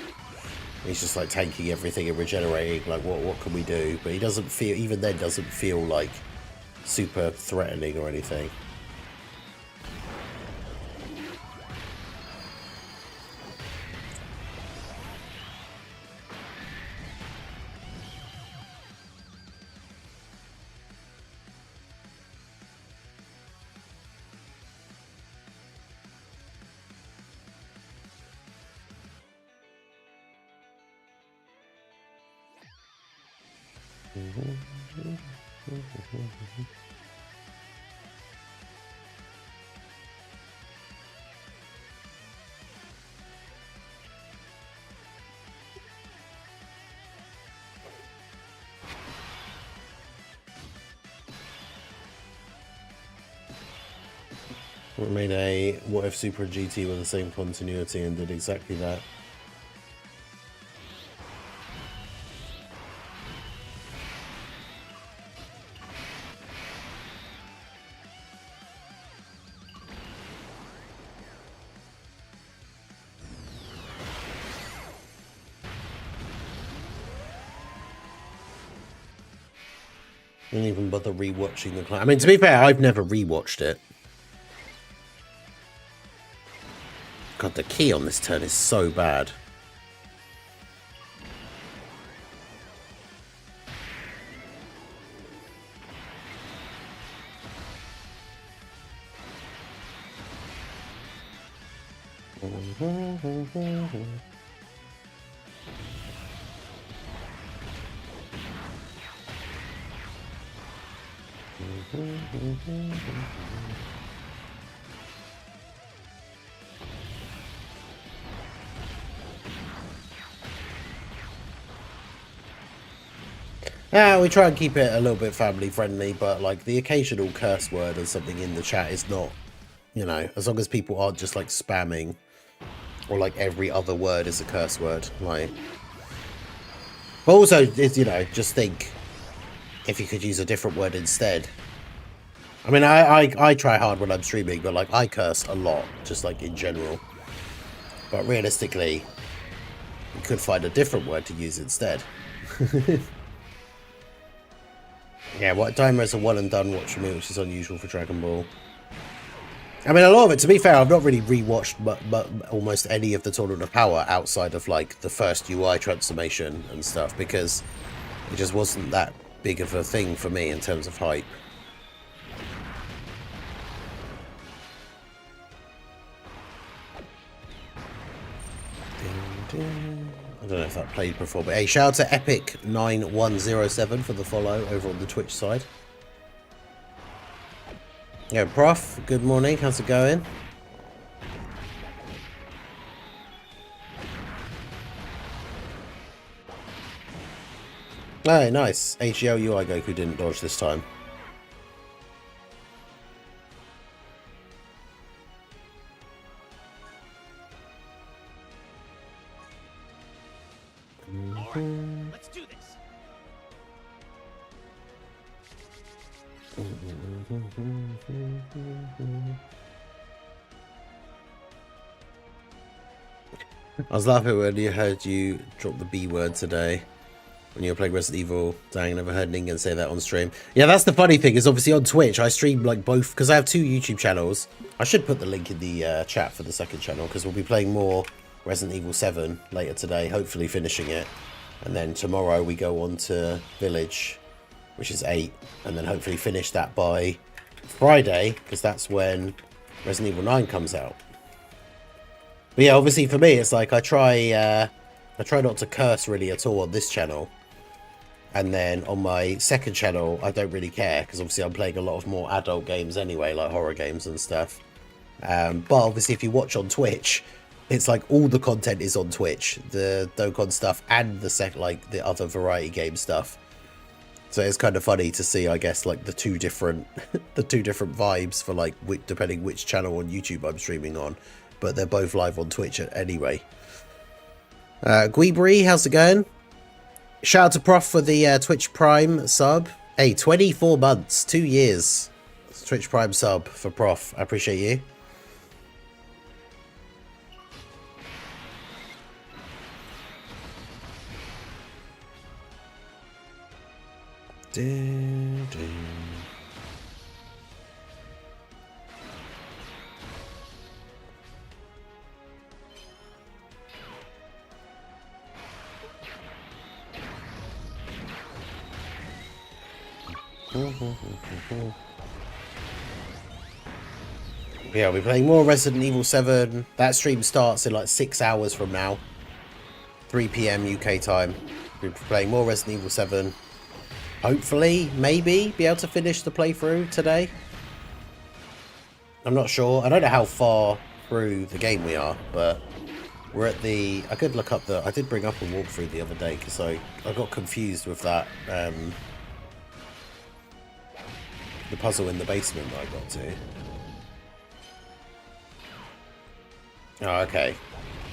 He's just like tanking everything and regenerating. Like, what can we do? But he doesn't feel, even then, doesn't feel like super threatening or anything. We made a what if Super GT with the same continuity and did exactly that. Didn't even bother rewatching the clip. I mean, to be fair, I've never rewatched it. God, the key on this turn is so bad. Yeah, we try and keep it a little bit family friendly, but like the occasional curse word or something in the chat is not, you know, as long as people aren't just like spamming or like every other word is a curse word, like. But also, it's, you know, just think if you could use a different word instead. I mean, I try hard when I'm streaming, but like I curse a lot, just like in general. But realistically, you could find a different word to use instead. Yeah, what Daima is a one and done watch for me, which is unusual for Dragon Ball. I mean, a lot of it, to be fair, I've not really rewatched but almost any of the Tournament of Power outside of like the first UI transformation and stuff, because it just wasn't that big of a thing for me in terms of hype. I don't know if that played before, but hey, shout out to Epic9107 for the follow over on the Twitch side. Yeah, Prof, good morning, how's it going? Oh, nice. HEL UI Goku didn't dodge this time. Let's do this. I was laughing when you heard you drop the B word today when you were playing Resident Evil. Dang, I never heard Ningen say that on stream. Yeah, that's the funny thing, is obviously on Twitch I stream like both, because I have two YouTube channels. I should put the link in the chat for the second channel, because we'll be playing more Resident Evil 7 later today, hopefully finishing it. And then tomorrow we go on to Village, which is 8, and then hopefully finish that by Friday, because that's when Resident Evil 9 comes out. But yeah, obviously for me, it's like I try not to curse really at all on this channel. And then on my second channel, I don't really care, because obviously I'm playing a lot of more adult games anyway, like horror games and stuff. But obviously if you watch on Twitch, it's like all the content is on Twitch, the Dokkan stuff and the other variety game stuff. So it's kind of funny to see, I guess, like the two different vibes for like depending which channel on YouTube I'm streaming on, but they're both live on Twitch anyway. Guibri, how's it going? Shout out to Prof for the Twitch Prime sub. Hey, 24 months, 2 years. Twitch Prime sub for Prof. I appreciate you. Yeah, we're playing more Resident Evil 7. That stream starts in like 6 hours from now. 3 PM UK time. We're playing more Resident Evil 7. Hopefully, maybe, be able to finish the playthrough today. I'm not sure. I don't know how far through the game we are, but we're at the... I could look up the... I did bring up a walkthrough the other day, because I got confused with that... the puzzle in the basement that I got to. Oh, okay.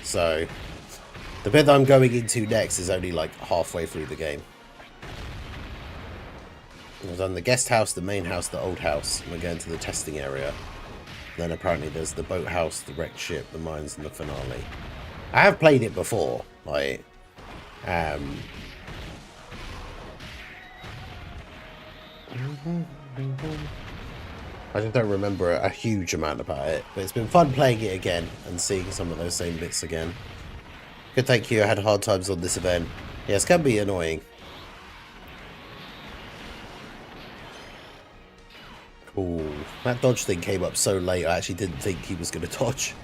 So, the bit that I'm going into next is only like halfway through the game. I've done the guest house, the main house, the old house. And we're going to the testing area. Then apparently there's the boathouse, the wrecked ship, the mines, and the finale. I have played it before. Like, I just don't remember a huge amount about it. But it's been fun playing it again and seeing some of those same bits again. Good, thank you. I had hard times on this event. Yes, can be annoying. Cool. That dodge thing came up so late, I actually didn't think he was going to dodge.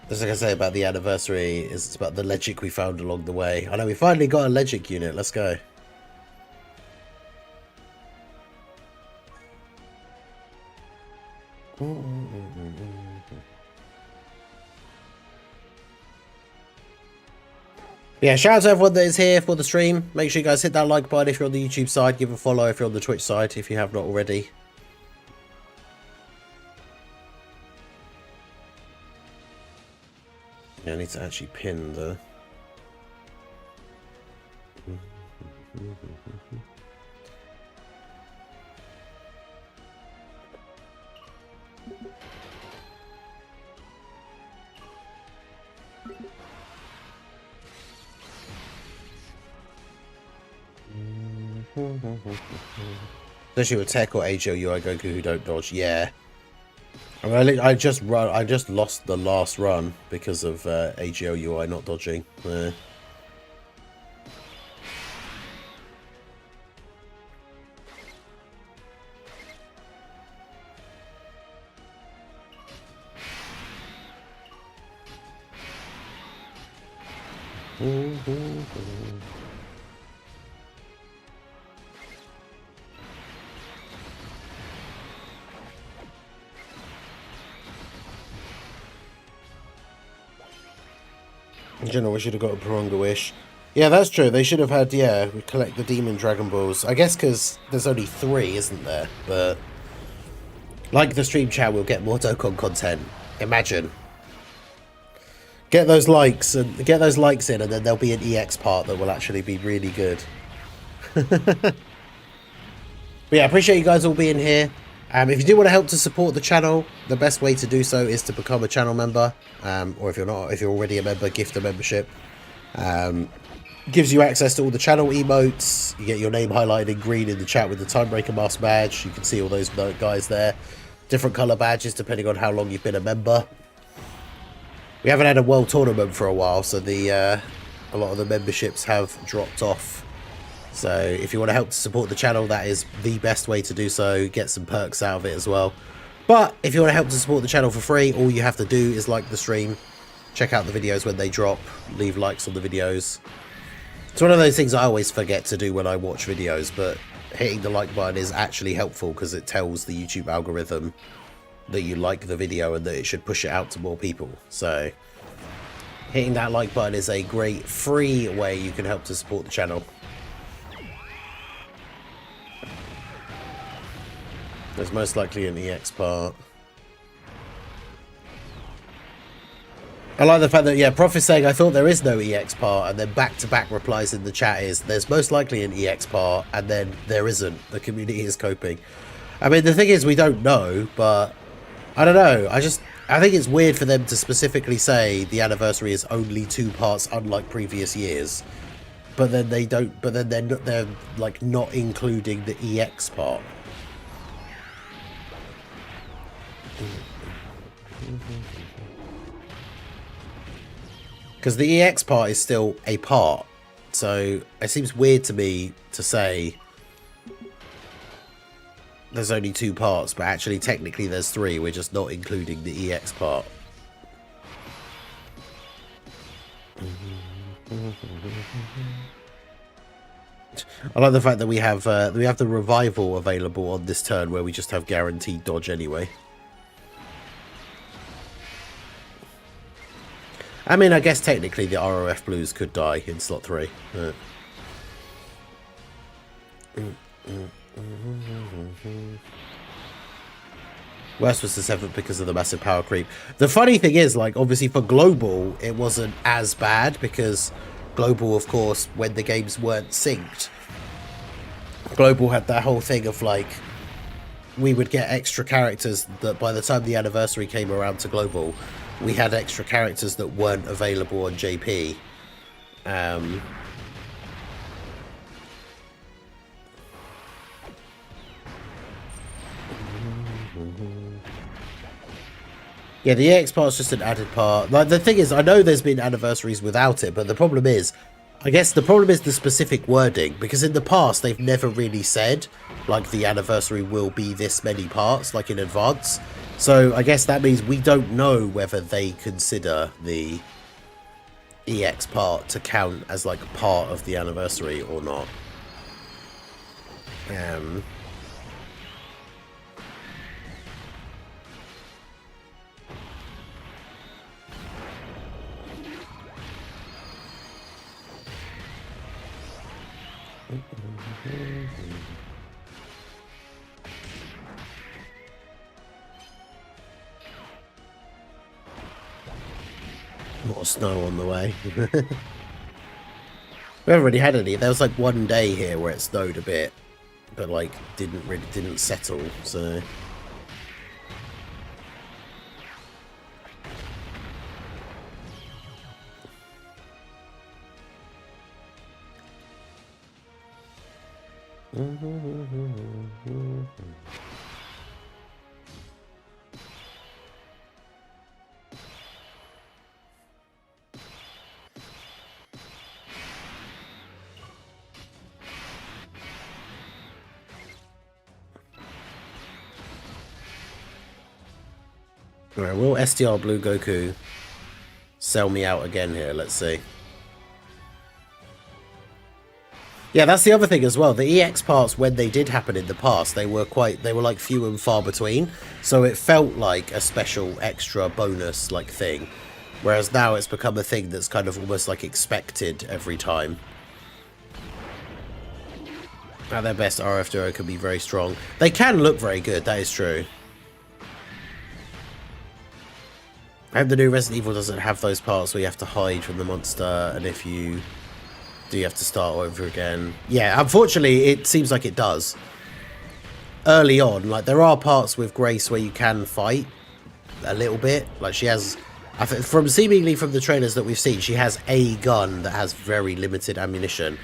Just like I say about the anniversary, it's about the Legic we found along the way. I know we finally got a Legic unit. Let's go. Yeah, shout out to everyone that is here for the stream. Make sure you guys hit that like button if you're on the YouTube side. Give a follow if you're on the Twitch side, if you have not already. Yeah, I need to actually pin the... Especially with Tech or AGO UI Goku who don't dodge. Yeah. I mean, I just lost the last run because of AGO UI not dodging. In general, we should have got a Paronga Wish. Yeah, that's true. They should have had, yeah, we collect the Demon Dragon Balls. I guess because there's only 3, isn't there? But, like the stream chat, we'll get more Dokkan content. Imagine. Get those likes in, and then there'll be an EX part that will actually be really good. But yeah, I appreciate you guys all being here. If you do want to help to support the channel, the best way to do so is to become a channel member. Or if you're not, if you're already a member, gift a membership. Gives you access to all the channel emotes. You get your name highlighted in green in the chat with the Timebreaker mask badge. You can see all those guys there. Different color badges depending on how long you've been a member. We haven't had a world tournament for a while, so a lot of the memberships have dropped off. So if you want to help to support the channel, that is the best way to do so. Get some perks out of it as well. But if you want to help to support the channel for free, all you have to do is like the stream, check out the videos when they drop, leave likes on the videos. It's one of those things I always forget to do when I watch videos, but hitting the like button is actually helpful because it tells the YouTube algorithm that you like the video and that it should push it out to more people. So hitting that like button is a great free way you can help to support the channel. There's most likely an EX part. I like the fact that, yeah, Prof is saying, I thought there is no EX part, and then back-to-back replies in the chat is, there's most likely an EX part, and then there isn't. The community is coping. I mean, the thing is, we don't know, but I don't know. I think it's weird for them to specifically say the anniversary is only 2 parts, unlike previous years. But then they don't, but then they're like not including the EX part. Because the EX part is still a part, so it seems weird to me to say there's only 2 parts, but actually technically there's 3. We're just not including the EX part. I like the fact that we have the revival available on this turn, where we just have guaranteed dodge anyway. I mean, I guess technically the ROF Blues could die in slot 3. Worse was the 7th because of the massive power creep. The funny thing is, like, obviously for Global, it wasn't as bad because Global, of course, when the games weren't synced, Global had that whole thing of, like, we would get extra characters that by the time the anniversary came around to Global, we had extra characters that weren't available on JP. Yeah, the EX part's just an added part. Like, the thing is, I know there's been anniversaries without it, but the problem is, I guess the problem is the specific wording, because in the past, they've never really said, like, the anniversary will be this many parts, like, in advance. So, I guess that means we don't know whether they consider the EX part to count as, like, part of the anniversary or not. More snow on the way. We haven't really had any. There was like one day here where it snowed a bit, but like didn't settle. So alright, will SDR Blue Goku sell me out again here? Let's see. Yeah, that's the other thing as well. The EX parts, when they did happen in the past, they were like few and far between. So it felt like a special extra bonus like thing. Whereas now it's become a thing that's kind of almost like expected every time. At their best, RF Duo can be very strong. They can look very good, that is true. I hope the new Resident Evil doesn't have those parts where you have to hide from the monster, and if you do, you have to start over again. Yeah, unfortunately, it seems like it does. Early on, like, there are parts with Grace where you can fight a little bit. Like, she has, seemingly from the trailers that we've seen, she has a gun that has very limited ammunition.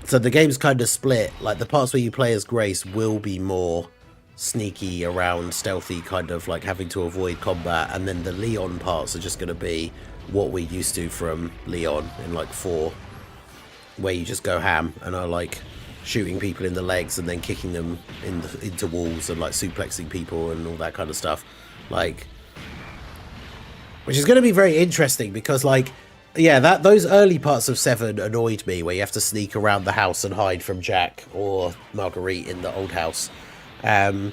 So the game's kind of split. Like, the parts where you play as Grace will be more sneaky around, stealthy, kind of like having to avoid combat, and then the Leon parts are just going to be what we're used to from Leon in like 4, where you just go ham and are like shooting people in the legs and then kicking them into walls and like suplexing people and all that kind of stuff, like, which is going to be very interesting because, like, yeah, those early parts of 7 annoyed me, where you have to sneak around the house and hide from Jack or Marguerite in the old house. But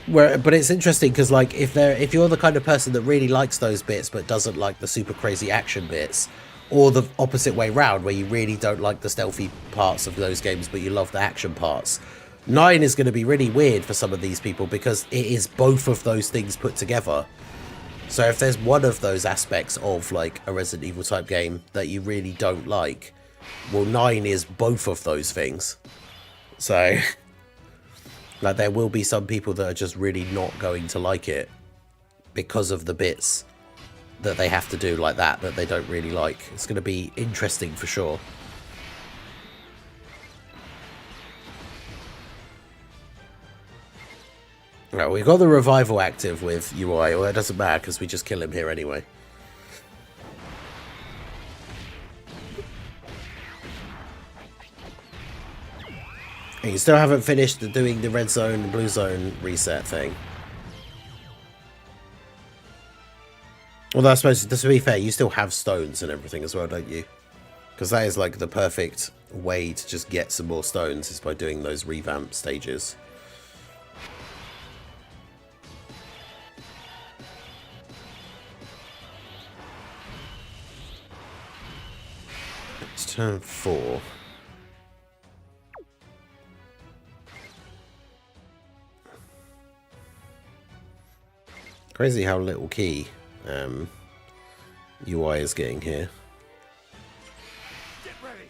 it's interesting because, like, if you're the kind of person that really likes those bits but doesn't like the super crazy action bits, or the opposite way round, where you really don't like the stealthy parts of those games but you love the action parts, 9 is going to be really weird for some of these people because it is both of those things put together. So if there's one of those aspects of like a Resident Evil type game that you really don't like, well, 9 is both of those things. So like, there will be some people that are just really not going to like it because of the bits that they have to do like that they don't really like. It's going to be interesting for sure. Right, we've got the revival active with UI. Well, it doesn't matter because we just kill him here anyway. And you still haven't finished doing the red zone and blue zone reset thing. Although I suppose, to be fair, you still have stones and everything as well, don't you? Because that is like the perfect way to just get some more stones, is by doing those revamp stages. It's turn 4. Crazy how little key UI is getting here. Get ready.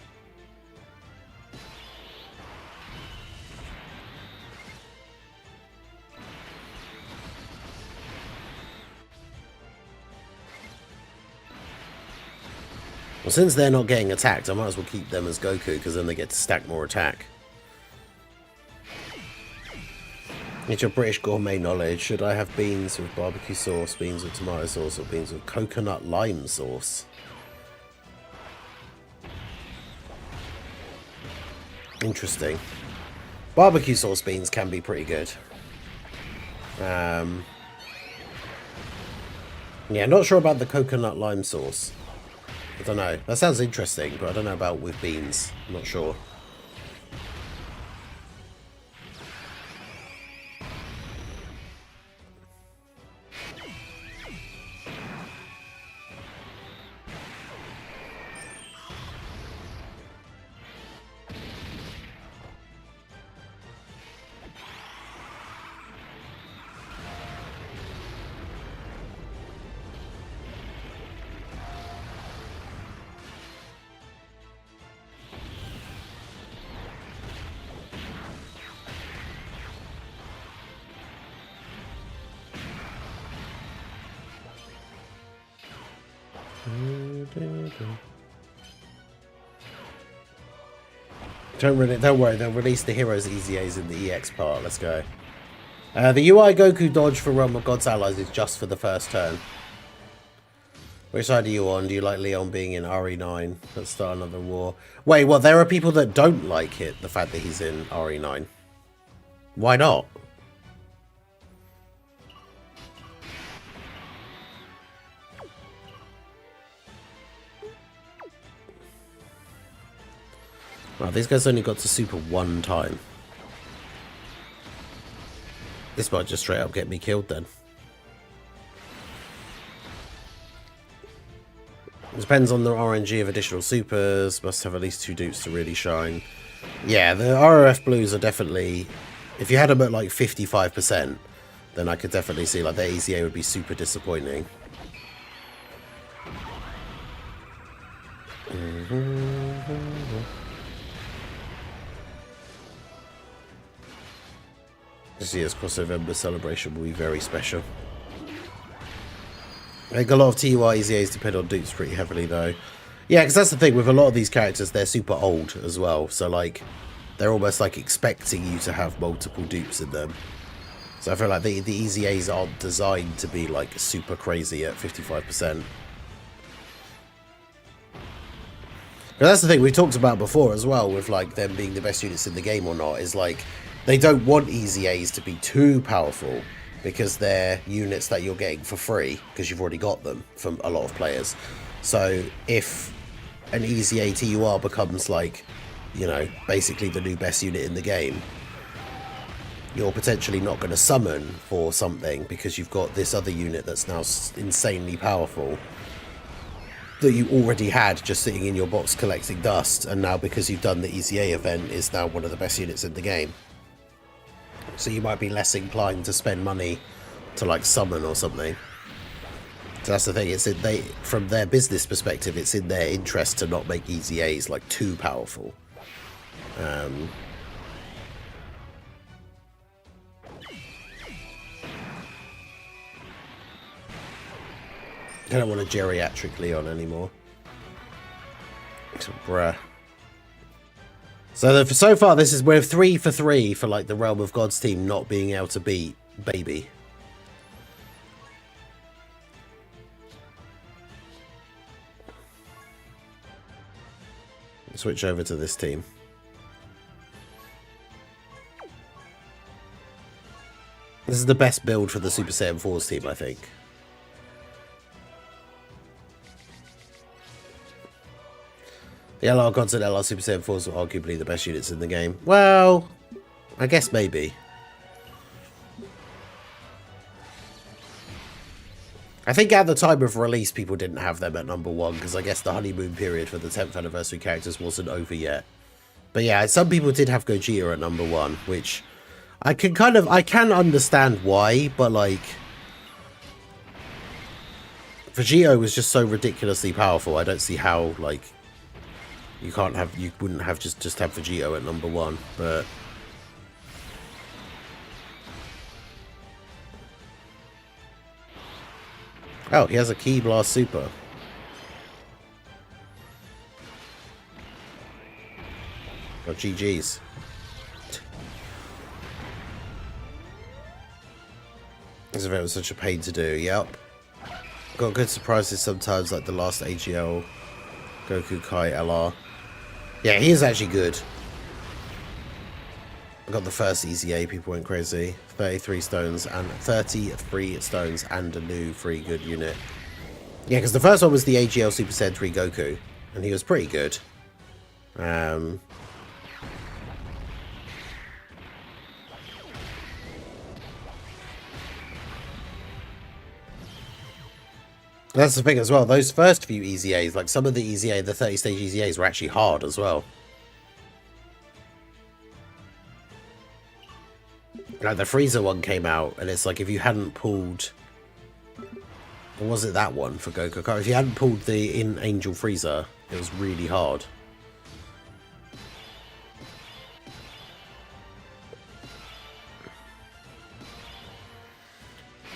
Well, since they're not getting attacked, I might as well keep them as Goku, because then they get to stack more attack. It's your British gourmet knowledge. Should I have beans with barbecue sauce, beans with tomato sauce, or beans with coconut lime sauce? Interesting. Barbecue sauce beans can be pretty good. Yeah, not sure about the coconut lime sauce. I don't know. That sounds interesting, but I don't know about with beans. I'm not sure. Don't worry, they'll release the heroes EZAs in the EX part. Let's go. The UI Goku dodge for Realm of God's Allies is just for the first turn. Which side are you on? Do you like Leon being in RE9? Let's start another war. Wait, what? There are people that don't like it, the fact that he's in RE9. Why not? Oh, these guys only got to super one time. This might just straight up get me killed then. It depends on the RNG of additional supers. Must have at least 2 dupes to really shine. Yeah, the ROF blues are definitely... If you had them at like 55%, then I could definitely see like the EZA would be super disappointing. This year's crossover celebration will be very special. I think a lot of TUI EZAs depend on dupes pretty heavily though. Yeah, because that's the thing with a lot of these characters, they're super old as well. So like, they're almost like expecting you to have multiple dupes in them. So I feel like the EZAs aren't designed to be like super crazy at 55%. But that's the thing we talked about before as well with like them being the best units in the game or not, is like they don't want EZAs to be too powerful because they're units that you're getting for free because you've already got them from a lot of players. So if an EZA TUR becomes like, you know, basically the new best unit in the game, you're potentially not going to summon for something because you've got this other unit that's now insanely powerful that you already had just sitting in your box collecting dust, and now because you've done the EZA event is now one of the best units in the game. So you might be less inclined to spend money to like summon or something. So that's the thing, it's from their business perspective, it's in their interest to not make EZAs like too powerful. I don't want a geriatric Leon anymore. Bruh. So far, this is we're 3 for 3 for like the Realm of Gods team not being able to beat Baby. Switch over to this team. This is the best build for the Super Saiyan 4's team, I think. The LR Gods and LR Super Saiyan 4s are arguably the best units in the game. Well, I guess maybe. I think at the time of release, people didn't have them at number 1, because I guess the honeymoon period for the 10th anniversary characters wasn't over yet. But yeah, some people did have Gogeta at number 1, which I can understand why, but like, Vegito was just so ridiculously powerful. I don't see how, like, you wouldn't have just have Vegito at number 1, but oh, he has a Ki Blast Super. Oh, GG's. This event was such a pain to do, yep. Got good surprises sometimes, like the last AGL Goku Kai LR. Yeah, he is actually good. I got the first EZA, people went crazy. 33 stones and a new free good unit. Yeah, because the first one was the AGL Super Saiyan 3 Goku, and he was pretty good. That's the thing as well. Those first few EZAs, like some of the EZA, the 30-stage EZAs were actually hard as well. Like the Frieza one came out, and it's like if you hadn't pulled, or was it that one for Goku? If you hadn't pulled the in Angel Frieza, it was really hard.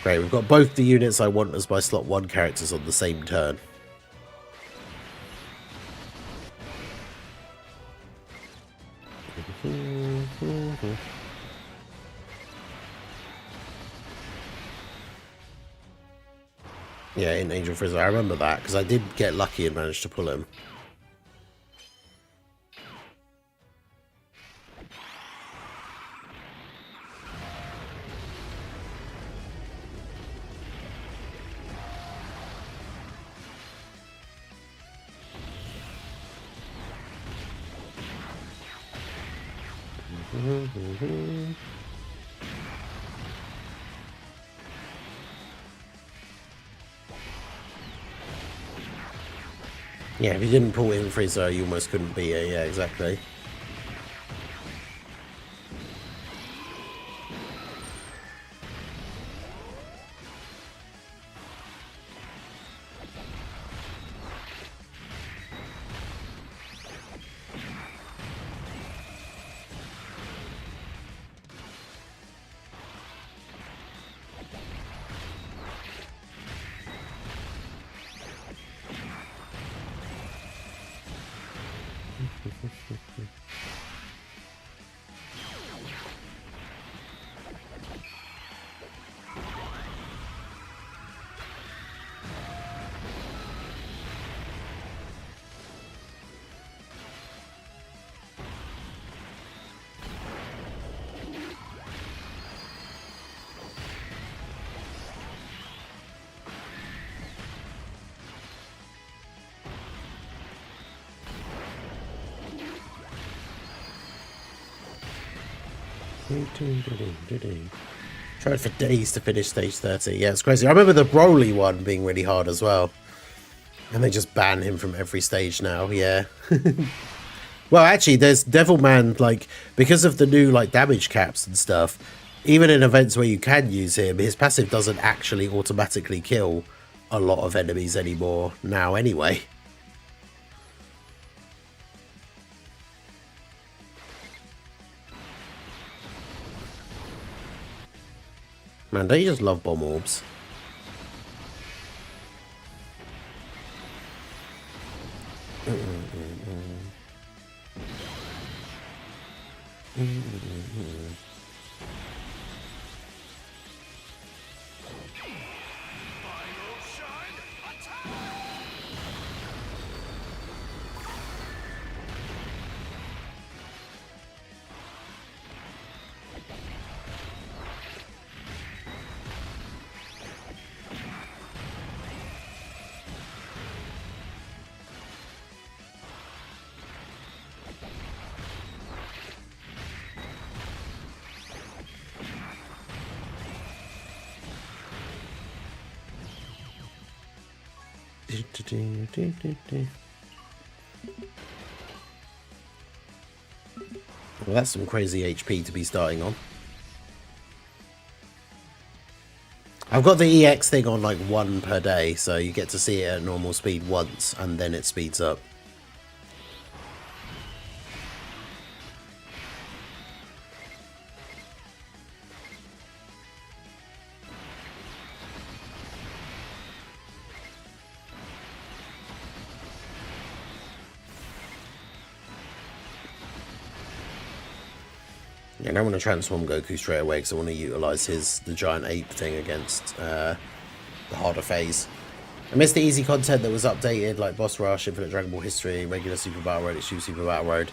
Great, we've got both the units I want as my slot 1 characters on the same turn. Yeah, in Angel Frieza, I remember that, because I did get lucky and managed to pull him. Yeah, if you didn't pull in Frieza, you almost couldn't beat it. Yeah, exactly. Tried for days to finish stage 30. Yeah, it's crazy. I remember the Broly one being really hard as well. And they just ban him from every stage now, yeah. Well, actually, there's Devilman, like, because of the new, like, damage caps and stuff, even in events where you can use him, his passive doesn't actually automatically kill a lot of enemies anymore now anyway. Man, don't you just love bomb orbs? Well, that's some crazy HP to be starting on. I've got the EX thing on like 1 per day, so you get to see it at normal speed once, and then it speeds up. Yeah, I don't want to transform Goku straight away because I want to utilize the giant ape thing against the harder phase. I missed the easy content that was updated, like Boss Rush, Infinite Dragon Ball History, regular Super Battle Road, Extreme Super Battle Road.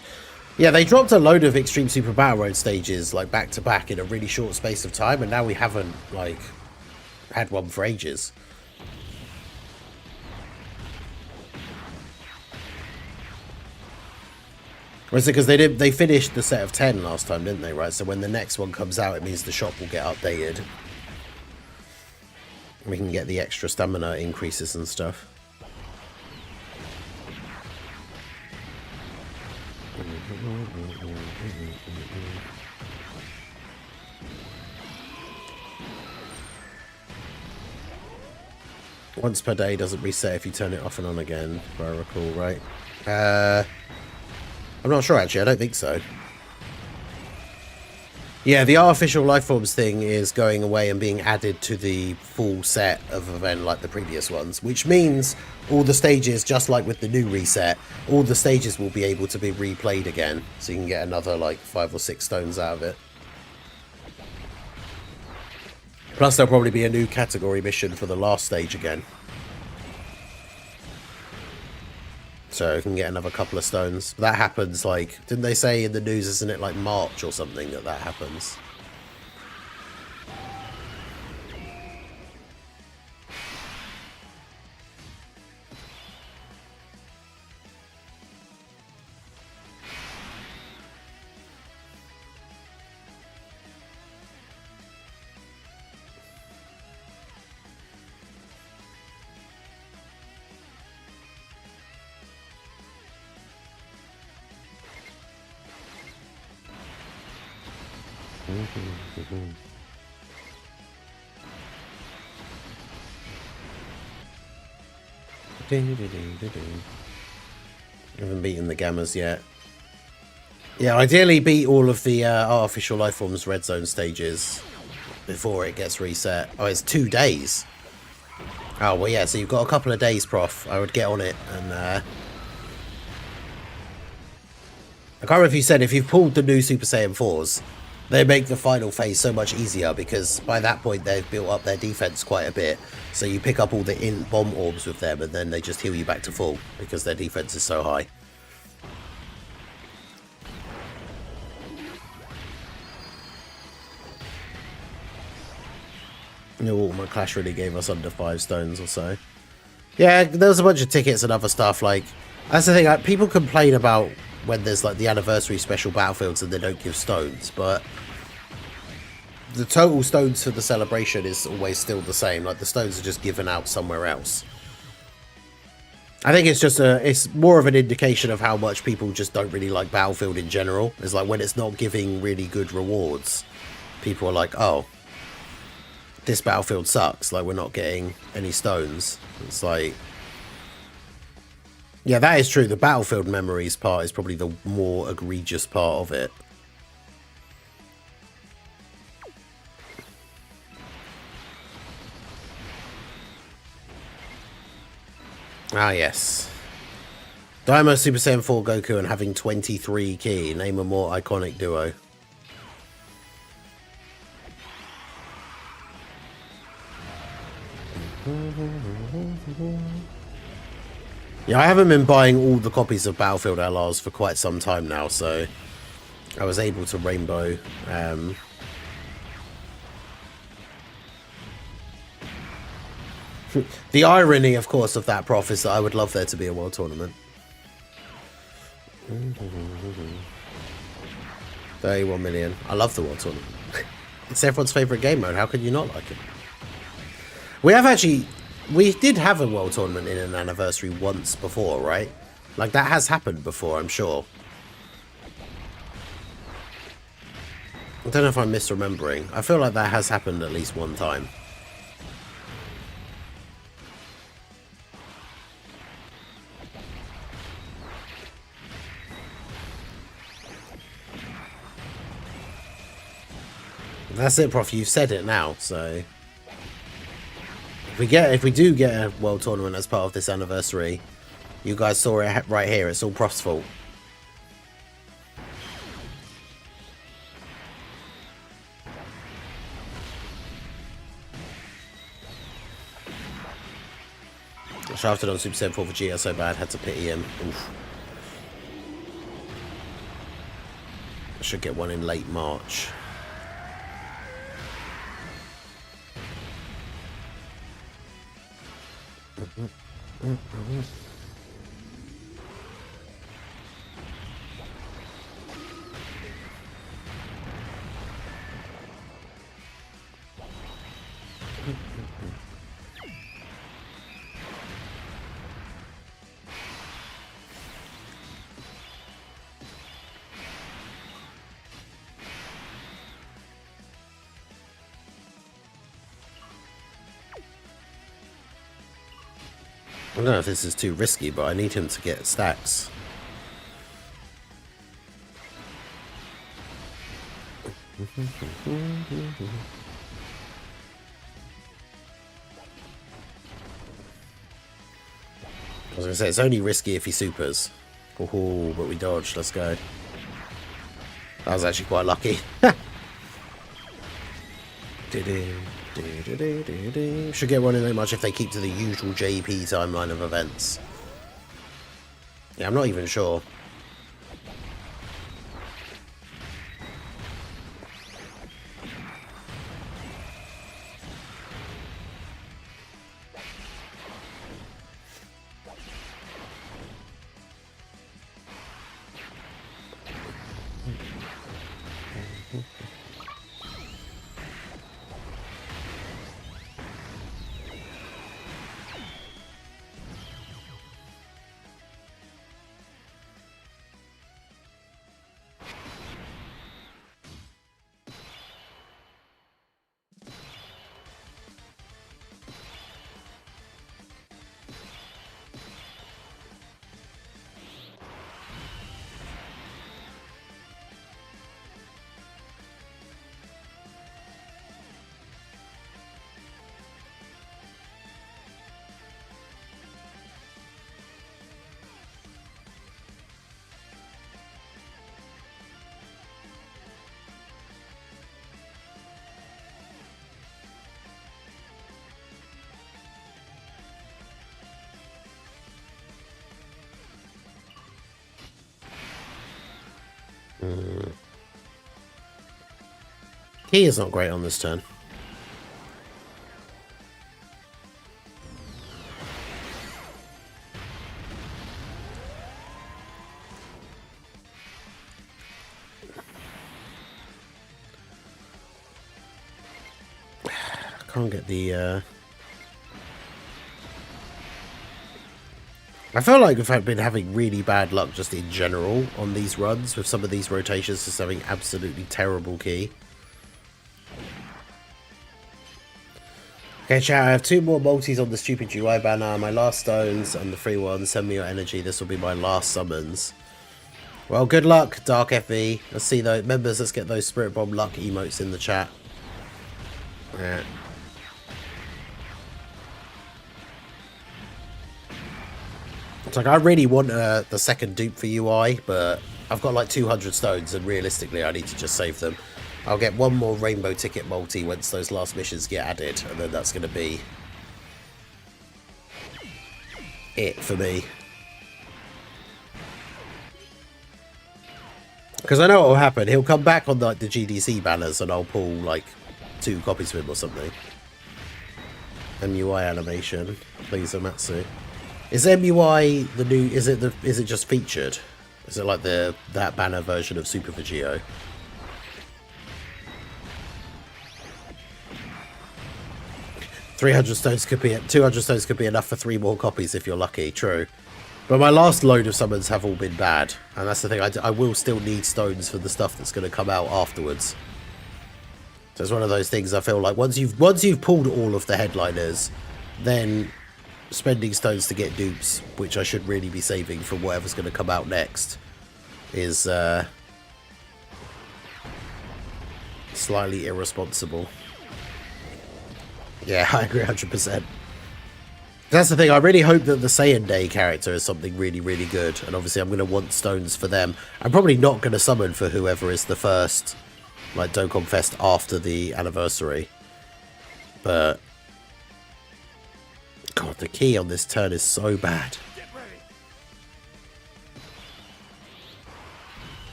Yeah, they dropped a load of Extreme Super Battle Road stages like back to back in a really short space of time, and now we haven't like had one for ages. Was it because they finished the set of 10 last time, didn't they, right? So when the next one comes out, it means the shop will get updated. We can get the extra stamina increases and stuff. Once per day doesn't reset if you turn it off and on again, if I recall, right? I'm not sure, actually. I don't think so. Yeah, the artificial life forms thing is going away and being added to the full set of event like the previous ones, which means all the stages, just like with the new reset, all the stages will be able to be replayed again, so you can get another like 5 or 6 stones out of it. Plus there'll probably be a new category mission for the last stage again. So you can get another couple of stones. That happens, like, didn't they say in the news, isn't it like March or something that happens? Haven't beaten the Gammas yet. Yeah, ideally beat all of the artificial life forms red zone stages before it gets reset. Oh, it's 2 days. Oh, well, yeah, so you've got a couple of days, Prof. I would get on it and I can't remember if you said if you've pulled the new Super Saiyan 4s, they make the final phase so much easier because by that point they've built up their defense quite a bit. So you pick up all the bomb orbs with them and then they just heal you back to full because their defense is so high. No, my Clash really gave us under 5 stones or so. Yeah, there was a bunch of tickets and other stuff. Like, that's the thing. Like, people complain about when there's like the anniversary special battlefields and they don't give stones, but the total stones for the celebration is always still the same. Like, the stones are just given out somewhere else. I think it's just it's more of an indication of how much people just don't really like Battlefield in general. It's like when it's not giving really good rewards, people are like, oh, this Battlefield sucks. Like, we're not getting any stones. It's like, yeah, that is true. The Battlefield memories part is probably the more egregious part of it. Ah, yes. Daima, Super Saiyan 4 Goku and having 23 ki. Name a more iconic duo. Yeah, I haven't been buying all the copies of Battlefield LRs for quite some time now, so I was able to rainbow. The irony, of course, of that, Prof, is that I would love there to be a world tournament. 31 million. I love the world tournament. It's everyone's favourite game mode. How could you not like it? We did have a world tournament in an anniversary once before, right? Like, that has happened before, I'm sure. I don't know if I'm misremembering. I feel like that has happened at least one time. That's it, Prof. You've said it now, so if we do get a world tournament as part of this anniversary, you guys saw it right here. It's all Prof's fault. Shafted on Super 7 for Vegeta so bad, had to pity him. Oof. I should get one in late March. I don't know if this is too risky, but I need him to get stacks. I was going to say, it's only risky if he supers. Oh, but we dodged. Let's go. That was actually quite lucky. Should get one in there much if they keep to the usual JP timeline of events. Yeah, I'm not even sure. He is not great on this turn. Can't get the I feel like I've been having really bad luck just in general on these runs with some of these rotations, just having absolutely terrible key. Okay, chat, I have 2 more multis on the stupid UI banner. My last stones and the free ones. Send me your energy. This will be my last summons. Well, good luck, Dark FE. Let's see those members. Let's get those Spirit Bomb luck emotes in the chat. Yeah. It's like I really want the second dupe for UI, but I've got like 200 stones, and realistically, I need to just save them. I'll get one more rainbow ticket multi once those last missions get added, and then that's going to be it for me. Because I know what will happen. He'll come back on like the GDC banners, and I'll pull like 2 copies of him or something. MUI animation, please, Amatsu. Is MUI the new? Is it just featured? Is it like that banner version of Super Vegito? 300 stones could be 200 stones could be enough for 3 more copies if you're lucky. True, but my last load of summons have all been bad, and that's the thing. I will still need stones for the stuff that's going to come out afterwards. So it's one of those things. I feel like once you've pulled all of the headliners, then spending stones to get dupes, which I should really be saving for whatever's going to come out next, is Slightly irresponsible. Yeah, I agree 100%. That's the thing, I really hope that the Saiyan Day character is something really, really good. And obviously I'm going to want stones for them. I'm probably not going to summon for whoever is the first, like, Dokkan Fest after the anniversary. But... God, the key on this turn is so bad. Get ready.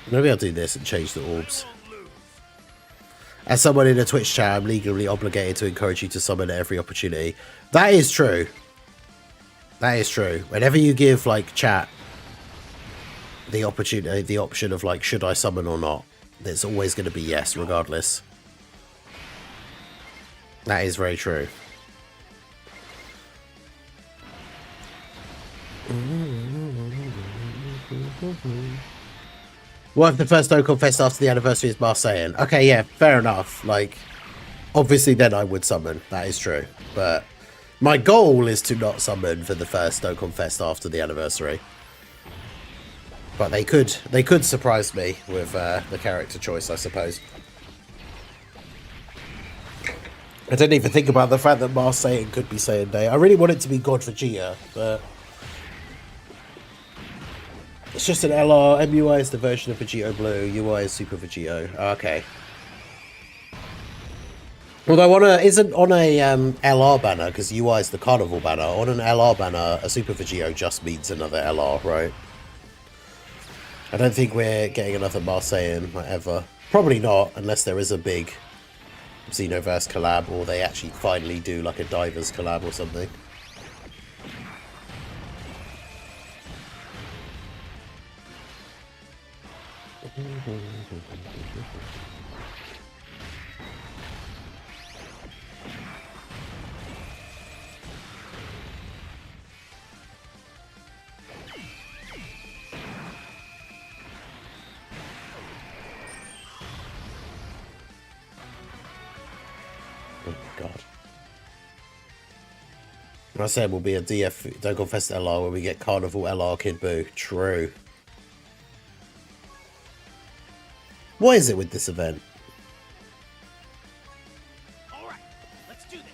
Maybe I'll do this and change the orbs. As someone in a Twitch chat, I'm legally obligated to encourage you to summon at every opportunity. That is true. That is true. Whenever you give, like, chat the opportunity, the option of, like, should I summon or not, there's always going to be yes, regardless. That is very true. What if the first Dokkan Fest after the anniversary is Marseillan? Okay, yeah, fair enough. Like, obviously then I would summon. That is true. But my goal is to not summon for the first Dokkan Fest after the anniversary. But they could surprise me with the character choice, I suppose. I didn't even think about the fact that Marseillan could be Saiyan Day. I really want it to be God Vegeta, but... It's just an LR. MUI is the version of Vegito Blue. UI is Super Vegito. Oh, okay. Although isn't on a LR banner, because UI is the Carnival banner, on an LR banner, a Super Vegito just means another LR, right? I don't think we're getting another Marseillan ever. Probably not, unless there is a big Xenoverse collab, or they actually finally do like a Divers collab or something. Oh god. I said we'll be a DF Dokkan Fest LR where we get Carnival LR Kid Buu. True. What is it with this event? All right, let's do this.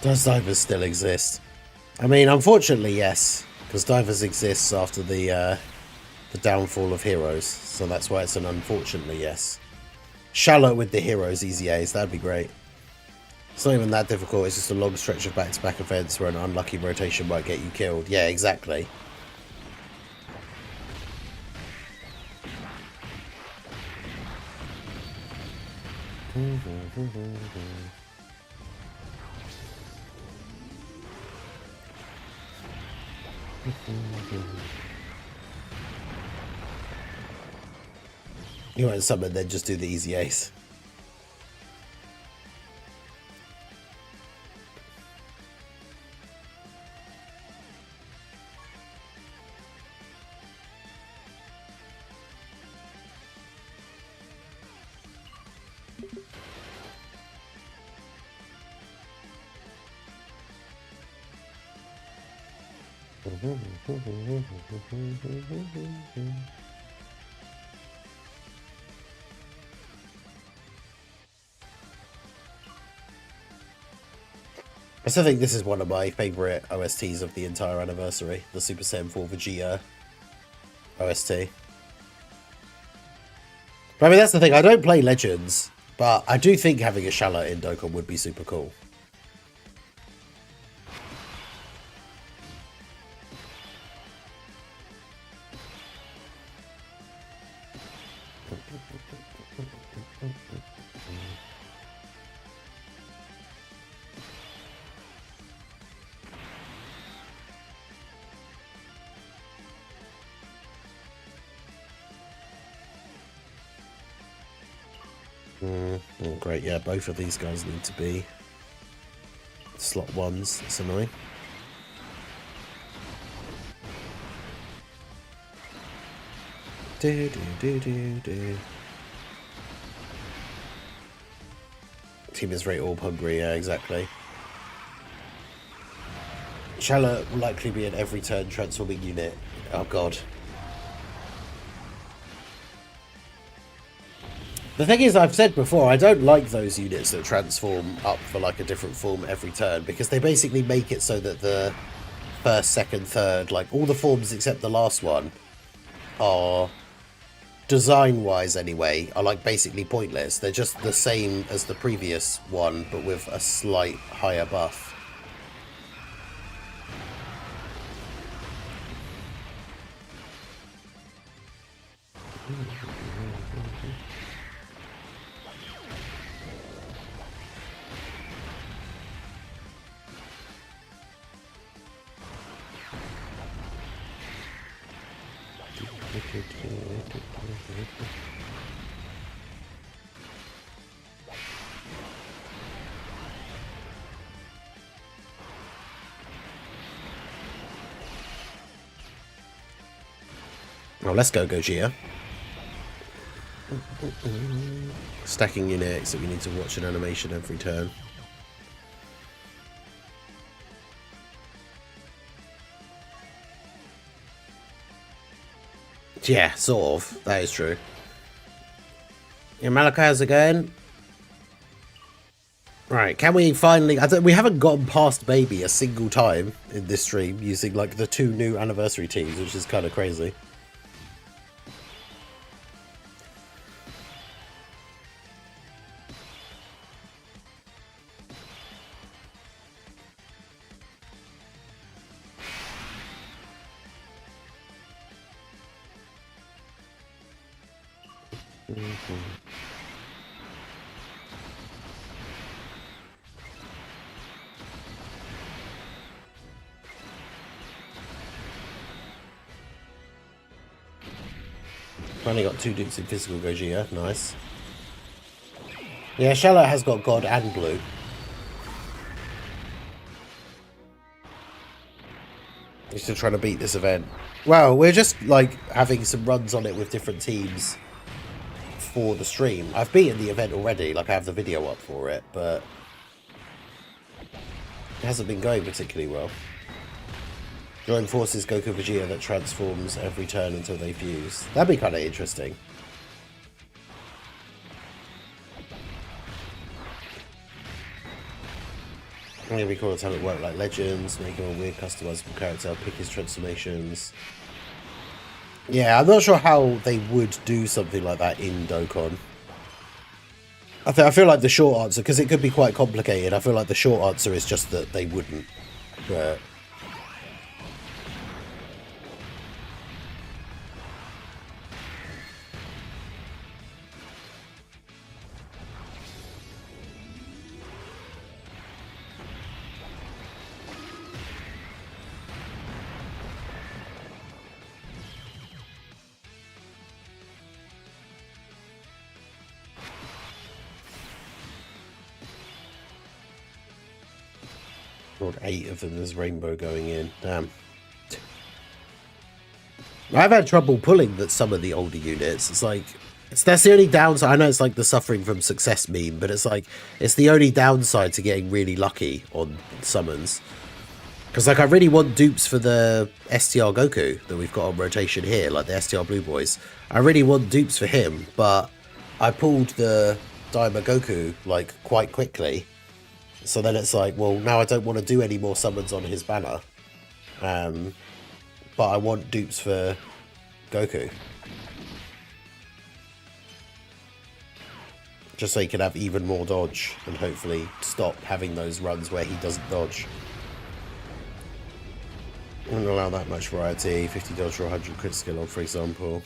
Does Divers still exist? I mean, unfortunately, yes, because Divers exists after the downfall of Heroes, so that's why it's an unfortunately yes. Shallow with the Heroes EZAs, that'd be great. It's not even that difficult, it's just a long stretch of back-to-back events where an unlucky rotation might get you killed. Yeah, exactly. You want summon, then just do the easy ace. I still think this is one of my favourite OSTs of the entire anniversary, the Super Saiyan 4 Vegeta OST. But I mean, that's the thing, I don't play Legends, but I do think having a Shala in Dokkan would be super cool. Oh, great, yeah, both of these guys need to be slot ones. That's annoying. Do, do, do, do, do. Team is very orb hungry, yeah, exactly. Shala will likely be an every turn transforming unit. Oh god. The thing is, I've said before, I don't like those units that transform up for like a different form every turn, because they basically make it so that the first, second, third, like all the forms except the last one are, design-wise anyway, are like basically pointless. They're just the same as the previous one, but with a slight higher buff. Oh, let's go, Gojira. Stacking units that we need to watch an animation every turn. Yeah, sort of. That is true. Yeah, Malachi, how's it going? Right, can we finally... we haven't gotten past Baby a single time in this stream using, like, the 2 new anniversary teams, which is kind of crazy. Finally got 2 dukes in physical Gojira, nice. Yeah, Shallow has got God and Blue. He's still trying to beat this event. Well, we're just, like, having some runs on it with different teams for the stream. I've beaten the event already, like I have the video up for it, but it hasn't been going particularly well. Join forces Goku Vegeta that transforms every turn until they fuse. That'd be kind of interesting. I'm gonna be cool to have it work like Legends, make him a weird customizable character, pick his transformations. Yeah, I'm not sure how they would do something like that in Dokkan. I feel like the short answer, because it could be quite complicated, I feel like the short answer is just that they wouldn't. But got 8 of them, there's Rainbow going in. Damn. I've had trouble pulling that some of the older units. It's like, that's the only downside. I know it's like the suffering from success meme, but it's like, it's the only downside to getting really lucky on summons. Because, like, I really want dupes for the STR Goku that we've got on rotation here, like the STR Blue Boys. I really want dupes for him, but I pulled the Daima Goku, like, quite quickly. So then it's like, well, now I don't want to do any more summons on his banner. But I want dupes for Goku. Just so he can have even more dodge and hopefully stop having those runs where he doesn't dodge. I wouldn't allow that much variety. 50 dodge or 100 crit skill orb, for example.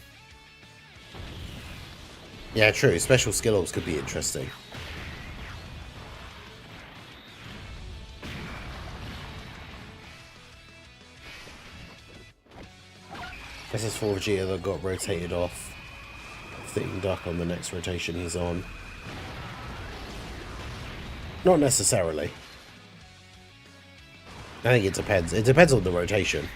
Yeah, true. Special skill orbs could be interesting. This is 4 Vegeta that got rotated off. Thickened up on the next rotation he's on. Not necessarily. I think it depends. It depends on the rotation.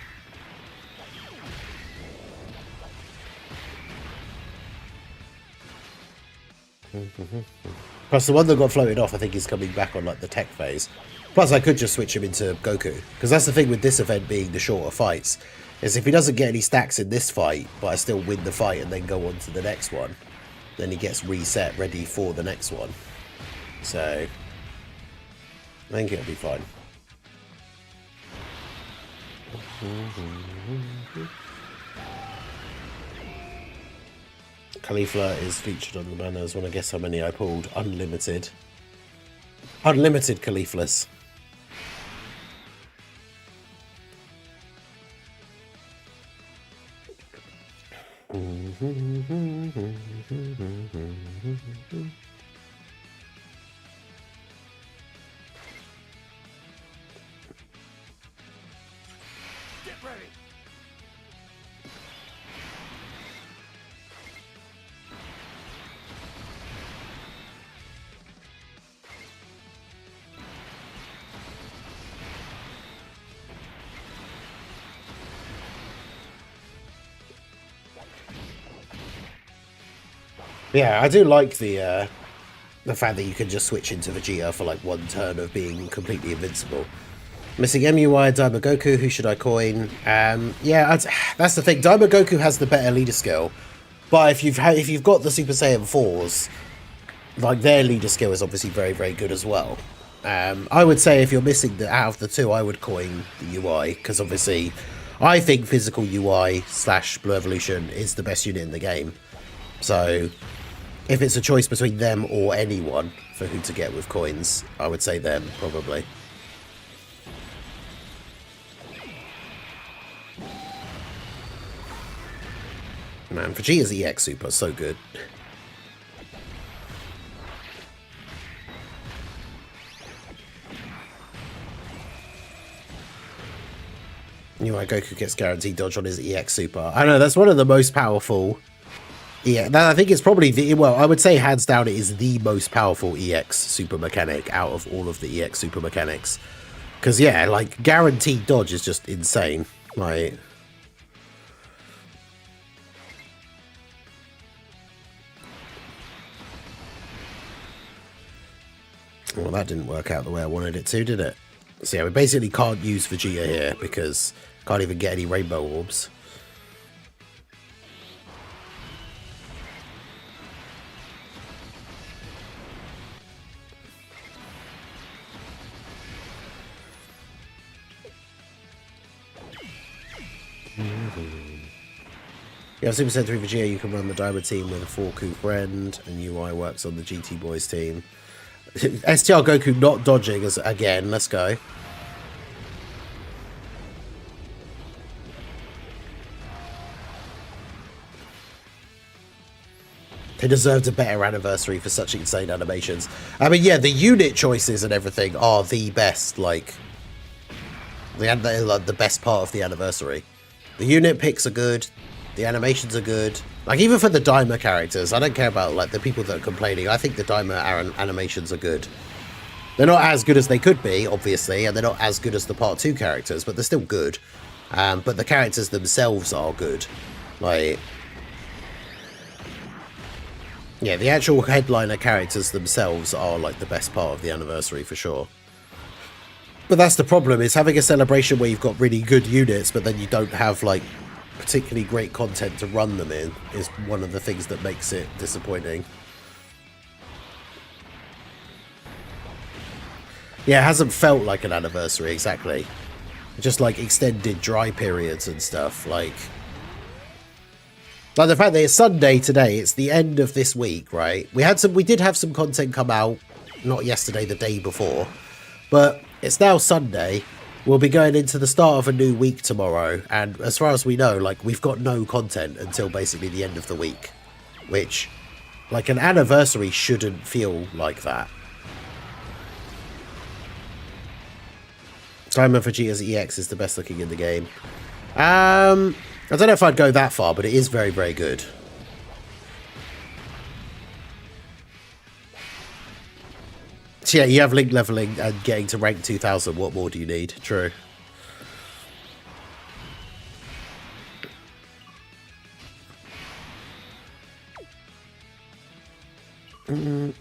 Plus, the one that got floated off, I think, is coming back on like the tech phase. Plus, I could just switch him into Goku, because that's the thing with this event being the shorter fights, is if he doesn't get any stacks in this fight, but I still win the fight and then go on to the next one, then he gets reset, ready for the next one. So, I think it'll be fine. Caulifla is featured on the banners. Want to guess how many I pulled? Unlimited. Unlimited Cauliflas. Get ready. Yeah, I do like the fact that you can just switch into Vegeta for like one turn of being completely invincible. Missing MUI, Daima Goku, who should I coin? Yeah, that's the thing. Daima Goku has the better leader skill, but if you've got the Super Saiyan 4s, like their leader skill is obviously very, very good as well. I would say if you're missing out of the two, I would coin the UI, because obviously I think physical UI / Blue Evolution is the best unit in the game. So if it's a choice between them or anyone for who to get with coins, I would say them, probably. Man, Vegeta's EX Super is so good. UI Goku gets guaranteed dodge on his EX Super. I know, that's one of the most powerful... Yeah, I think it's probably the... Well, I would say hands down it is the most powerful EX Super mechanic out of all of the EX Super mechanics. Because, yeah, like, guaranteed dodge is just insane. Like... Well, that didn't work out the way I wanted it to, did it? So, yeah, we basically can't use Vegeta here because can't even get any rainbow orbs. Yeah, Super Saiyan 3 Vegeta, you can run the Daima team with a 4-coup friend, and UI works on the GT Boys team. STR Goku not dodging as again, let's go. They deserved a better anniversary for such insane animations. I mean, yeah, the unit choices and everything are the best, like the best part of the anniversary. The unit picks are good. The animations are good. Like, even for the Daima characters, I don't care about, like, the people that are complaining. I think the Daima animations are good. They're not as good as they could be, obviously, and they're not as good as the Part 2 characters, but they're still good. But the characters themselves are good. Like... Yeah, the actual headliner characters themselves are, like, the best part of the anniversary, for sure. But that's the problem, is having a celebration where you've got really good units, but then you don't have, like, particularly great content to run them in is one of the things that makes it disappointing. Yeah, it hasn't felt like an anniversary, exactly. Just like extended dry periods and stuff, like the fact that it's Sunday today, it's the end of this week, right? We did have some content come out, not yesterday, the day before, but it's now Sunday. We'll be going into the start of a new week tomorrow, and as far as we know, like, we've got no content until basically the end of the week, which, like, an anniversary shouldn't feel like that. Daima Vegeta's EX is the best looking in the game. I don't know if I'd go that far, but it is very, very good. Yeah, you have link leveling and getting to rank 2000. What more do you need? True. Leave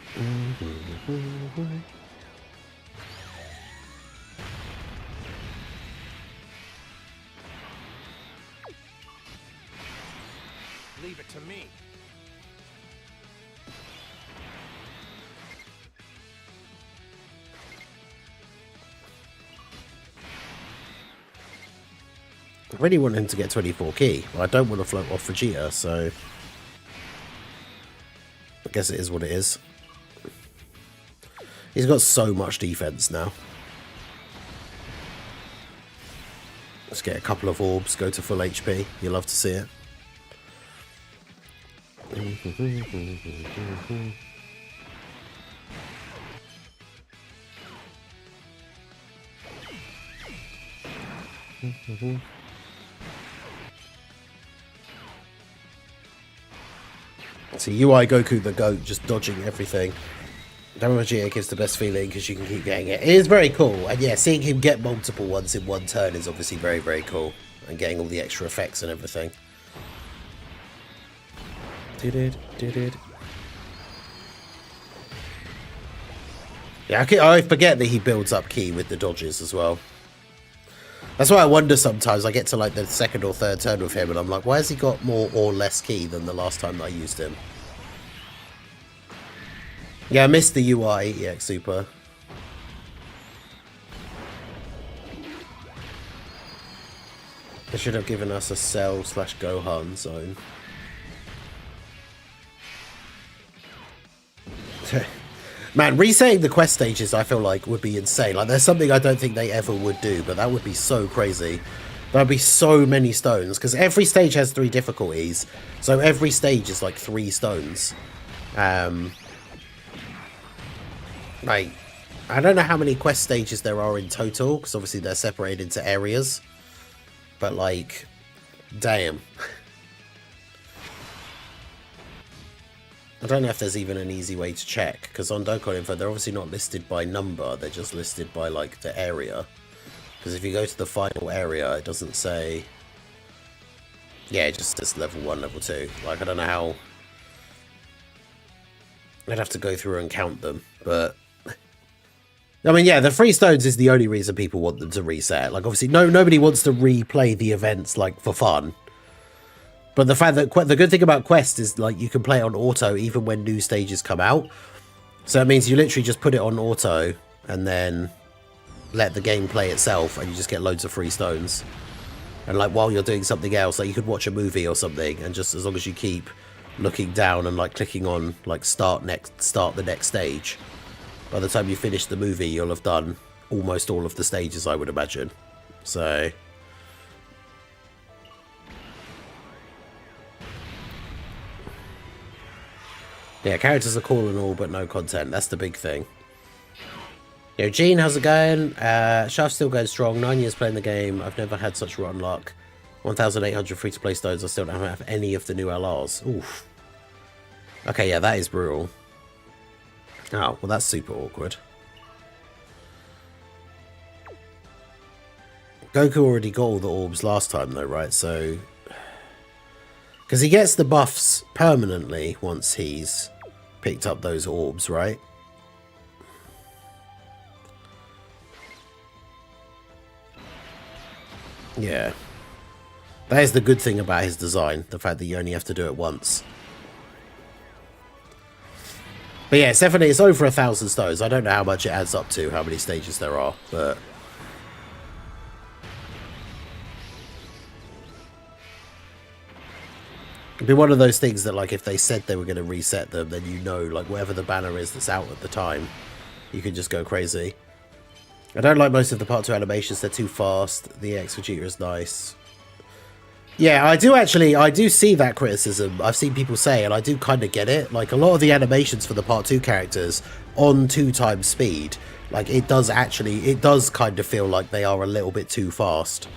it to me. I really want him to get 24 key. Well, I don't want to float off Vegeta, so I guess it is what it is. He's got so much defense now. Let's get a couple of orbs, go to full HP. You'll love to see it. So UI Goku the GOAT just dodging everything. Daima Vegeta gives the best feeling because you can keep getting it. It is very cool, and yeah, seeing him get multiple ones in one turn is obviously very, very cool. And getting all the extra effects and everything. Yeah, I forget that he builds up ki with the dodges as well. That's why I wonder sometimes. I get to like the second or third turn with him and I'm like, why has he got more or less ki than the last time that I used him? Yeah, I missed the UI EX Super. They should have given us a Cell/Gohan zone. Man, resetting the quest stages I feel like would be insane. Like, there's something I don't think they ever would do, but that would be so crazy. There'd be so many stones, because every stage has 3 difficulties, so every stage is like 3 stones. Like, I don't know how many quest stages there are in total, because obviously they're separated into areas. But, like, damn. I don't know if there's even an easy way to check, because on Dokkan Info, they're obviously not listed by number, they're just listed by, like, the area. Because if you go to the final area, it doesn't say... Yeah, it just says level 1, level 2. Like, I don't know how... I'd have to go through and count them, but... I mean, yeah, the 3 stones is the only reason people want them to reset. Like, obviously, nobody wants to replay the events, like, for fun. But the fact that the good thing about Quest is, like, you can play it on auto even when new stages come out. So it means you literally just put it on auto and then let the game play itself and you just get loads of free stones. And, like, while you're doing something else, like, you could watch a movie or something, and just as long as you keep looking down and, like, clicking on, like, start the next stage, by the time you finish the movie, you'll have done almost all of the stages, I would imagine. So... yeah, characters are cool and all, but no content. That's the big thing. Yo, Gene, how's it going? Shaft's still going strong. 9 years playing the game. I've never had such rotten luck. 1,800 free-to-play stones. I still don't have any of the new LRs. Oof. Okay, yeah, that is brutal. Oh, well, that's super awkward. Goku already got all the orbs last time, though, right? So... because he gets the buffs permanently once he's picked up those orbs, right? Yeah. That is the good thing about his design, the fact that you only have to do it once. But yeah, it's over 1,000 stones. I don't know how much it adds up to, how many stages there are, but... it'd be one of those things that, like, if they said they were going to reset them, then you know, like, whatever the banner is that's out at the time, you can just go crazy. I don't like most of the Part 2 animations. They're too fast. The X Vegeta is nice. Yeah, I do see that criticism. I've seen people say, and I do kind of get it. Like, a lot of the animations for the Part 2 characters on 2 times speed, like, it does kind of feel like they are a little bit too fast.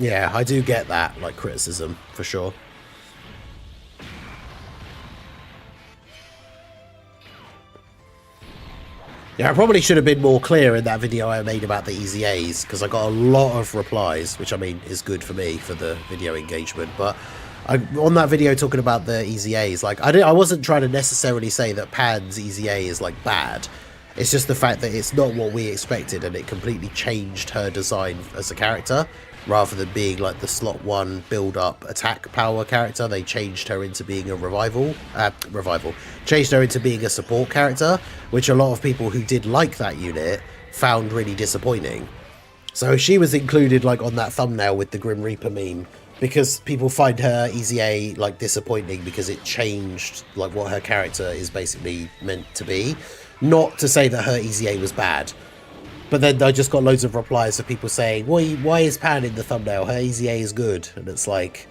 Yeah, I do get that, like, criticism, for sure. Yeah, I probably should have been more clear in that video I made about the EZAs, because I got a lot of replies, which I mean is good for me for the video engagement. But on that video talking about the EZAs, like I wasn't trying to necessarily say that Pan's EZA is like bad. It's just the fact that it's not what we expected, and it completely changed her design as a character. Rather than being like the slot 1 build-up attack power character, they changed her into being a changed her into being a support character, which a lot of people who did like that unit found really disappointing. So she was included like on that thumbnail with the Grim Reaper meme, because people find her EZA like disappointing because it changed like what her character is basically meant to be. Not to say that her EZA was bad. But then I just got loads of replies of people saying, why is Pan in the thumbnail? Her EZA is good. And it's like,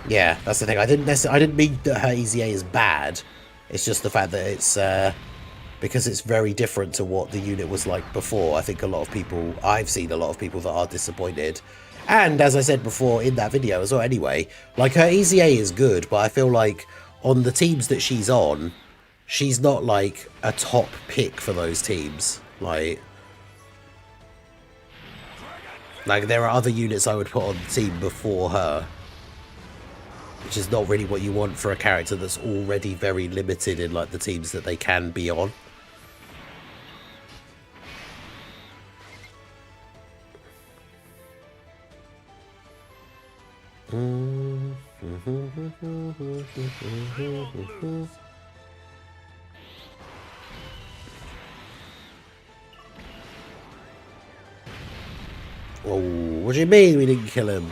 yeah, that's the thing. I didn't mean that her EZA is bad. It's just the fact that it's because it's very different to what the unit was like before. I think I've seen a lot of people that are disappointed. And as I said before in that video as well anyway, like her EZA is good, but I feel like on the teams that she's on, she's not like a top pick for those teams. Like, there are other units I would put on the team before her. Which is not really what you want for a character that's already very limited in, like, the teams that they can be on. Oh, what do you mean we didn't kill him?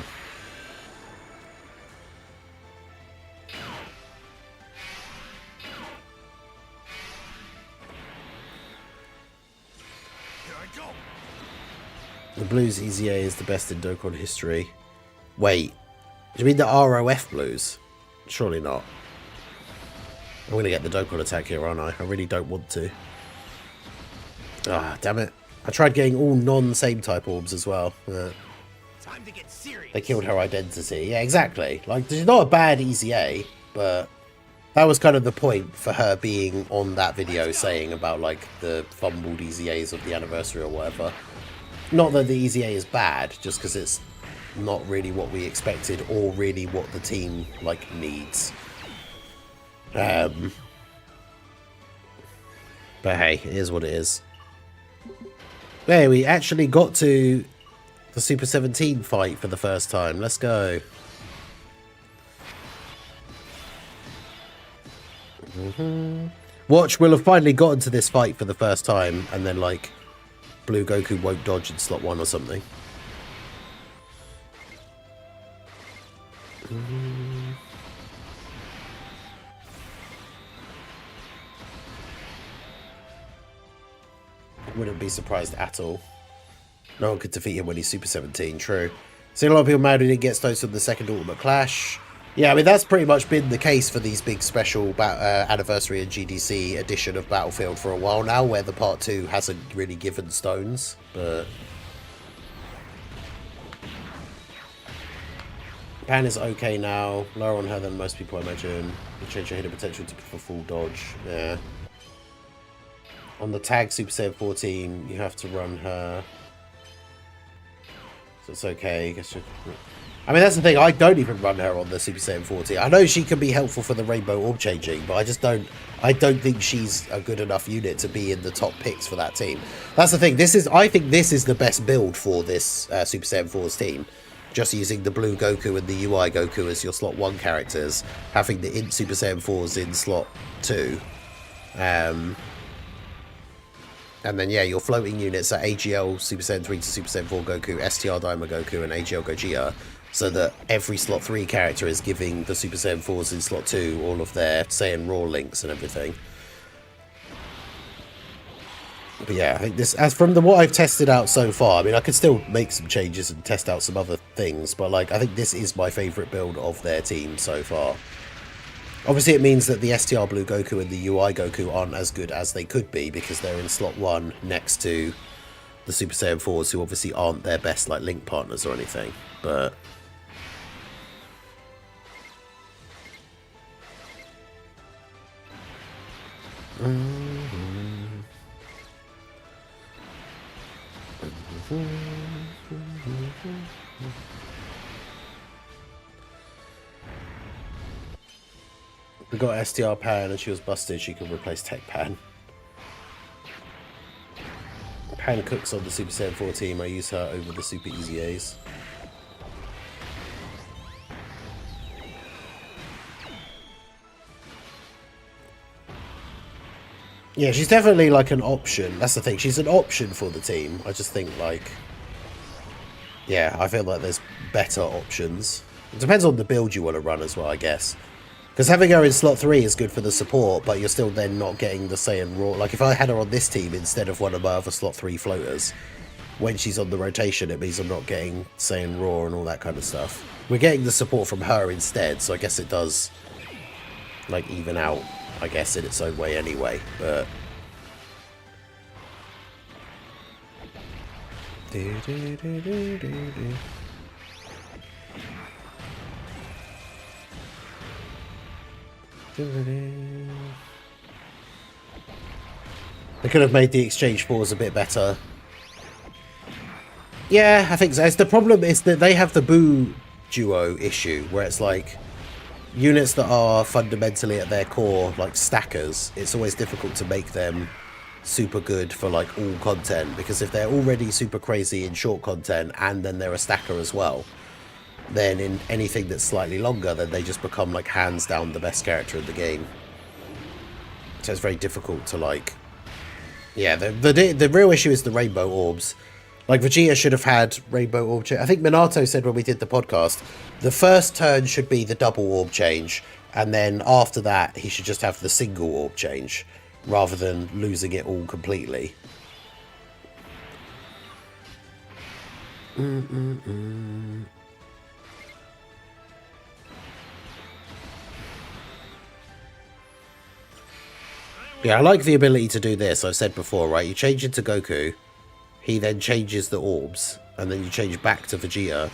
Here I go. The Blues EZA is the best in Dokkan history. Wait, do you mean the ROF Blues? Surely not. I'm going to get the Dokkan attack here, aren't I? I really don't want to. Ah, damn it. I tried getting all non-same type orbs as well. Time to get serious. They killed her identity. Yeah, exactly. Like, she's not a bad EZA, but that was kind of the point for her being on that video saying about, like, the fumbled EZAs of the anniversary or whatever. Not that the EZA is bad, just because it's not really what we expected or really what the team, like, needs. But hey, it is what it is. Hey, we actually got to the Super 17 fight for the first time. Let's go. Watch, we'll have finally gotten to this fight for the first time, and then, like, Blue Goku won't dodge in slot 1 or something. Wouldn't be surprised at all. No one could defeat him when he's Super 17, true. Seen a lot of people mad he didn't get stones from the second Ultimate Clash. Yeah, I mean, that's pretty much been the case for these big special anniversary and GDC edition of Battlefield for a while now, where the Part 2 hasn't really given stones, but... Pan is okay now. Lower on her than most people, I imagine. You change her hidden potential for full dodge. Yeah. On the tag Super Saiyan 14, you have to run her. So it's okay. I mean, that's the thing. I don't even run her on the Super Saiyan 14. I know she can be helpful for the rainbow orb changing, but I don't think she's a good enough unit to be in the top picks for that team. That's the thing. I think this is the best build for this Super Saiyan 4's team. Just using the Blue Goku and the UI Goku as your slot 1 characters, having the Super Saiyan 4s in slot 2. And then, yeah, your floating units are AGL Super Saiyan 3 to Super Saiyan 4 Goku, STR Daima Goku, and AGL Gogeta, so that every slot 3 character is giving the Super Saiyan 4s in slot 2 all of their Saiyan Raw links and everything. But yeah, I think this, as from what I've tested out so far, I mean, I could still make some changes and test out some other things, but, like, I think this is my favourite build of their team so far. Obviously, it means that the STR Blue Goku and the UI Goku aren't as good as they could be because they're in slot 1 next to the Super Saiyan 4s, who obviously aren't their best like link partners or anything. But We got STR Pan and she was busted, she could replace Tech Pan. Pan cooks on the Super Saiyan 4 team, I use her over the Super EZAs. Yeah, she's definitely like an option. That's the thing. She's an option for the team. I just think like, yeah, I feel like there's better options. It depends on the build you want to run as well, I guess. Because having her in slot 3 is good for the support, but you're still then not getting the Saiyan Raw. Like if I had her on this team instead of one of my other slot 3 floaters, when she's on the rotation, it means I'm not getting Saiyan Raw and all that kind of stuff. We're getting the support from her instead, so I guess it does like even out, I guess, in its own way anyway, but... They could have made the exchange pause a bit better. Yeah, I think so. The problem is that they have the Boo duo issue, where it's like units that are fundamentally at their core like stackers, it's always difficult to make them super good for like all content, because if they're already super crazy in short content and then they're a stacker as well, then in anything that's slightly longer, then they just become like hands down the best character in the game. So it's very difficult to like... Yeah, the real issue is the rainbow orbs. Like Vegeta should have had rainbow orb change. I think Minato said when we did the podcast, the first turn should be the double orb change, and then after that he should just have the single orb change, rather than losing it all completely. Yeah, I like the ability to do this. I've said before, right? You change into Goku, he then changes the orbs, and then you change back to Vegeta,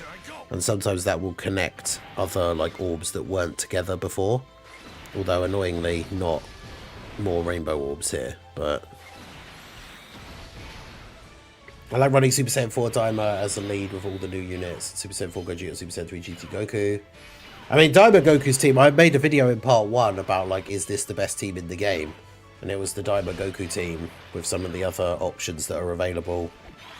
and sometimes that will connect other like orbs that weren't together before. Although annoyingly not more rainbow orbs here, but I like running Super Saiyan 4 Daima as a lead with all the new units. Super Saiyan 4 Gogeta, Super Saiyan 3 GT Goku. I mean, Daima Goku's team, I made a video in part 1 about like, is this the best team in the game? And it was the Daima Goku team with some of the other options that are available.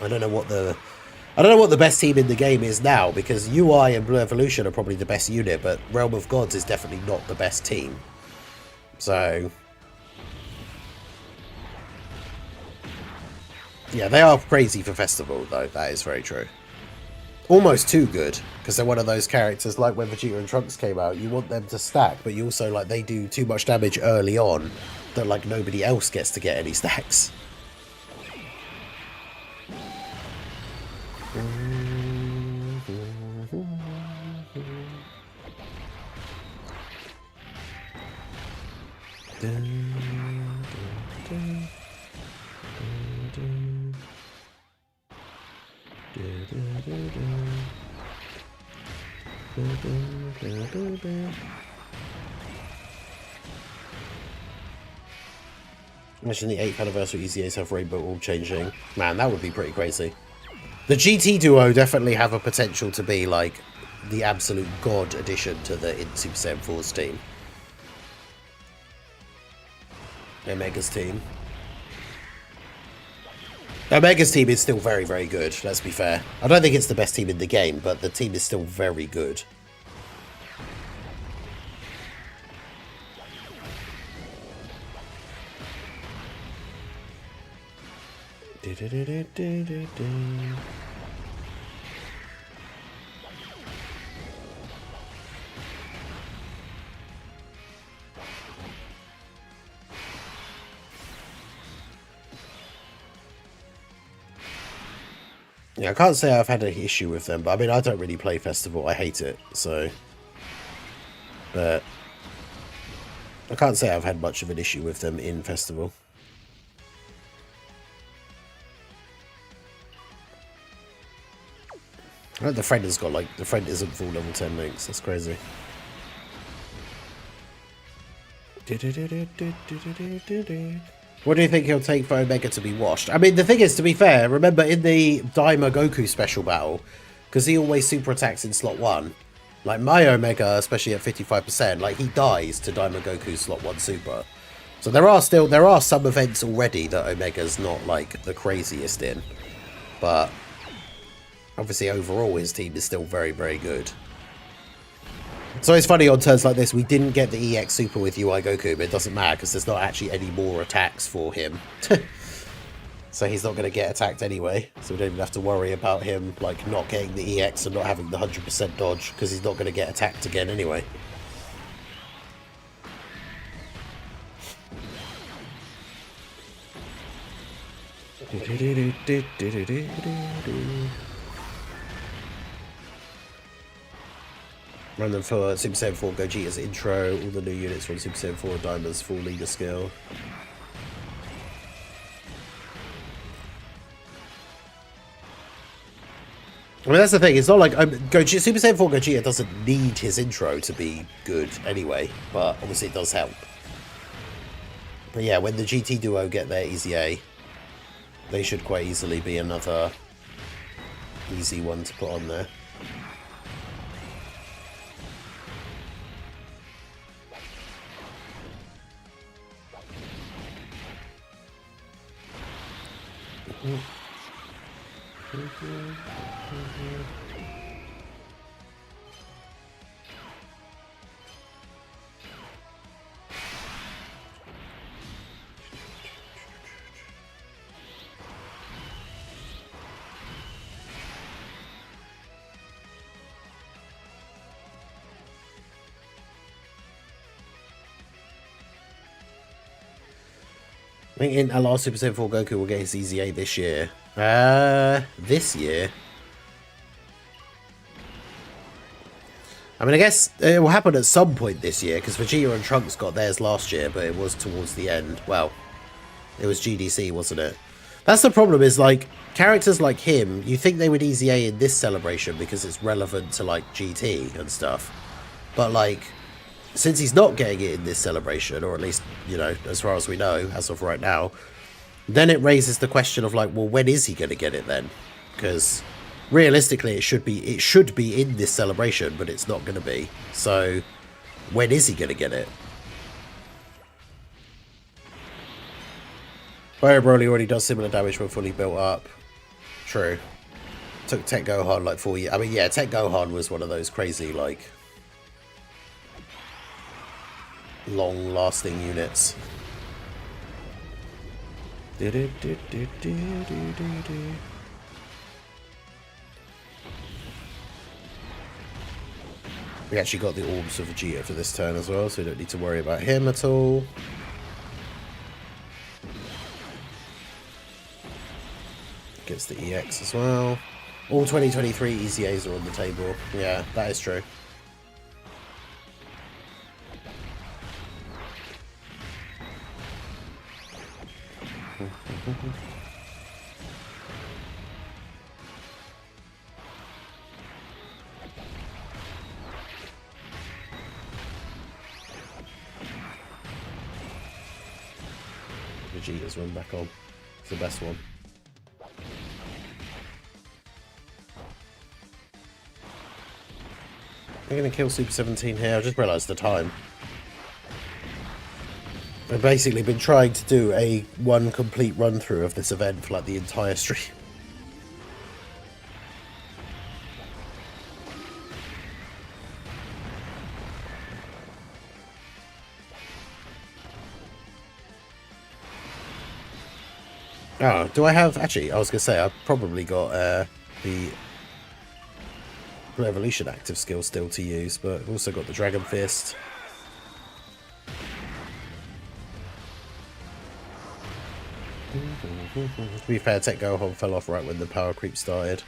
I don't know what the best team in the game is now, because UI and Blue Evolution are probably the best unit, but Realm of Gods is definitely not the best team. So yeah, they are crazy for Festival though, that is very true. Almost too good, because they're one of those characters like when Vegeta and Trunks came out, you want them to stack, but you also like they do too much damage early on that like nobody else gets to get any stacks. Imagine the 8th anniversary EZAs have rainbow orb changing. Man, that would be pretty crazy. The GT duo definitely have a potential to be like the absolute god addition to the Super Saiyan 4's team. Omega's team. Omega's team is still very, very good, let's be fair. I don't think it's the best team in the game, but the team is still very good. Yeah, I can't say I've had an issue with them, but I mean, I don't really play Festival. I hate it, so... But... I can't say I've had much of an issue with them in Festival. I know the friend has got, like... The friend isn't full level 10 links. That's crazy. What do you think he'll take for Omega to be washed? I mean, the thing is, to be fair, remember in the Daima Goku special battle, because he always super attacks in slot 1, like my Omega, especially at 55%, like he dies to Daima Goku's slot 1 super. So there are some events already that Omega's not like the craziest in. But obviously overall his team is still very, very good. So it's funny on turns like this, we didn't get the EX Super with UI Goku, but it doesn't matter because there's not actually any more attacks for him. So he's not going to get attacked anyway, so we don't even have to worry about him like not getting the EX and not having the 100% dodge, because he's not going to get attacked again anyway. Run them for Super Saiyan 4 Gogeta's intro. All the new units from Super Saiyan 4 Daima's full leader skill. I mean, that's the thing. It's not like Super Saiyan 4 Gogeta doesn't need his intro to be good anyway, but obviously it does help. But yeah, when the GT duo get their EZA, they should quite easily be another easy one to put on there. I think in our last Super Saiyan 4 Goku will get his EZA this year. This year? I mean, I guess it will happen at some point this year, because Vegeta and Trunks got theirs last year, but it was towards the end. Well, it was GDC, wasn't it? That's the problem, is, like, characters like him, you think they would EZA in this celebration because it's relevant to, like, GT and stuff. But, like, since he's not getting it in this celebration, or at least, you know, as far as we know, as of right now, then it raises the question of, like, well, when is he going to get it then? Because realistically, it should be in this celebration, but it's not going to be. So, when is he going to get it? Fire Broly already does similar damage when fully built up. True. Took Tech Gohan like 4 years. I mean, yeah, Tech Gohan was one of those crazy, like, long-lasting units. We actually got the orbs of Vegeta for this turn as well, so we don't need to worry about him at all. Gets the EX as well. All 2023 EZAs are on the table. Yeah, that is true. Vegeta's run back on. It's the best one. I'm going to kill Super 17 here. I just realised the time. I've basically been trying to do one complete run through of this event for like the entire stream. Oh, do I have... Actually, I was going to say, I've probably got the Blue Evolution active skill still to use, but I've also got the Dragon Fist. To be fair, Tech Gohan fell off right when the power creep started.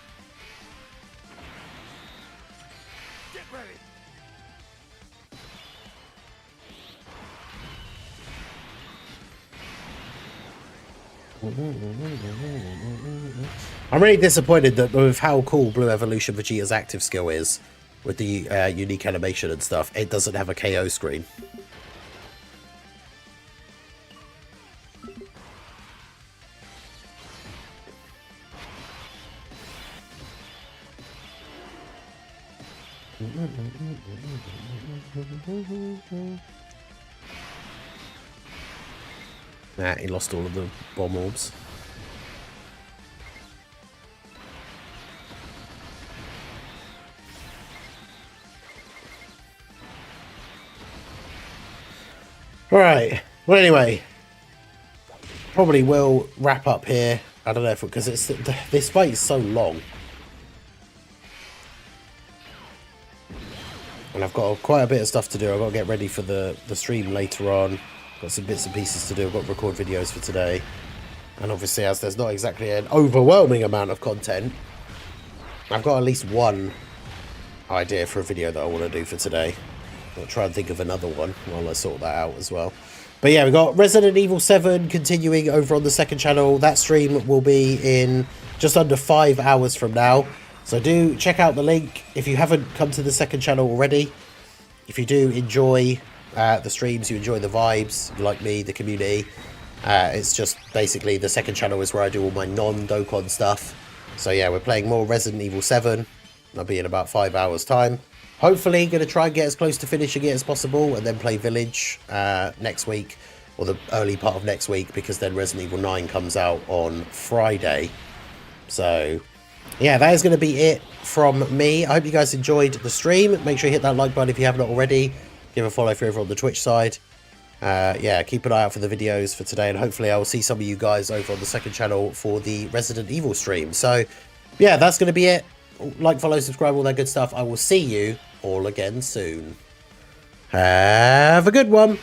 Get ready. I'm really disappointed that with how cool Blue Evolution Vegeta's active skill is, with the unique animation and stuff, it doesn't have a KO screen. Nah, he lost all of the bomb orbs. Alright, well anyway, probably will wrap up here. I don't know if, because it's this fight is so long. And I've got quite a bit of stuff to do. I've got to get ready for the stream later on. Got some bits and pieces to do. I've got to record videos for today. And obviously, as there's not exactly an overwhelming amount of content, I've got at least one idea for a video that I want to do for today. I'll try and think of another one while I sort that out as well. But yeah, we've got Resident Evil 7 continuing over on the second channel. That stream will be in just under 5 hours from now. So do check out the link if you haven't come to the second channel already. If you do enjoy the streams, you enjoy the vibes, you like me, the community. It's just basically the second channel is where I do all my non-Dokkan stuff. So yeah, we're playing more Resident Evil 7. I'll be in about 5 hours time. Hopefully going to try and get as close to finishing it as possible and then play Village next week, or the early part of next week, because then Resident Evil 9 comes out on Friday. So yeah, that is going to be it from me. I hope you guys enjoyed the stream. Make sure you hit that like button if you haven't already. Give a follow if you're over on the Twitch side. Yeah, keep an eye out for the videos for today, and hopefully I will see some of you guys over on the second channel for the Resident Evil stream. So yeah, that's going to be it. Like, follow, subscribe, all that good stuff. I will see you all again soon. Have a good one.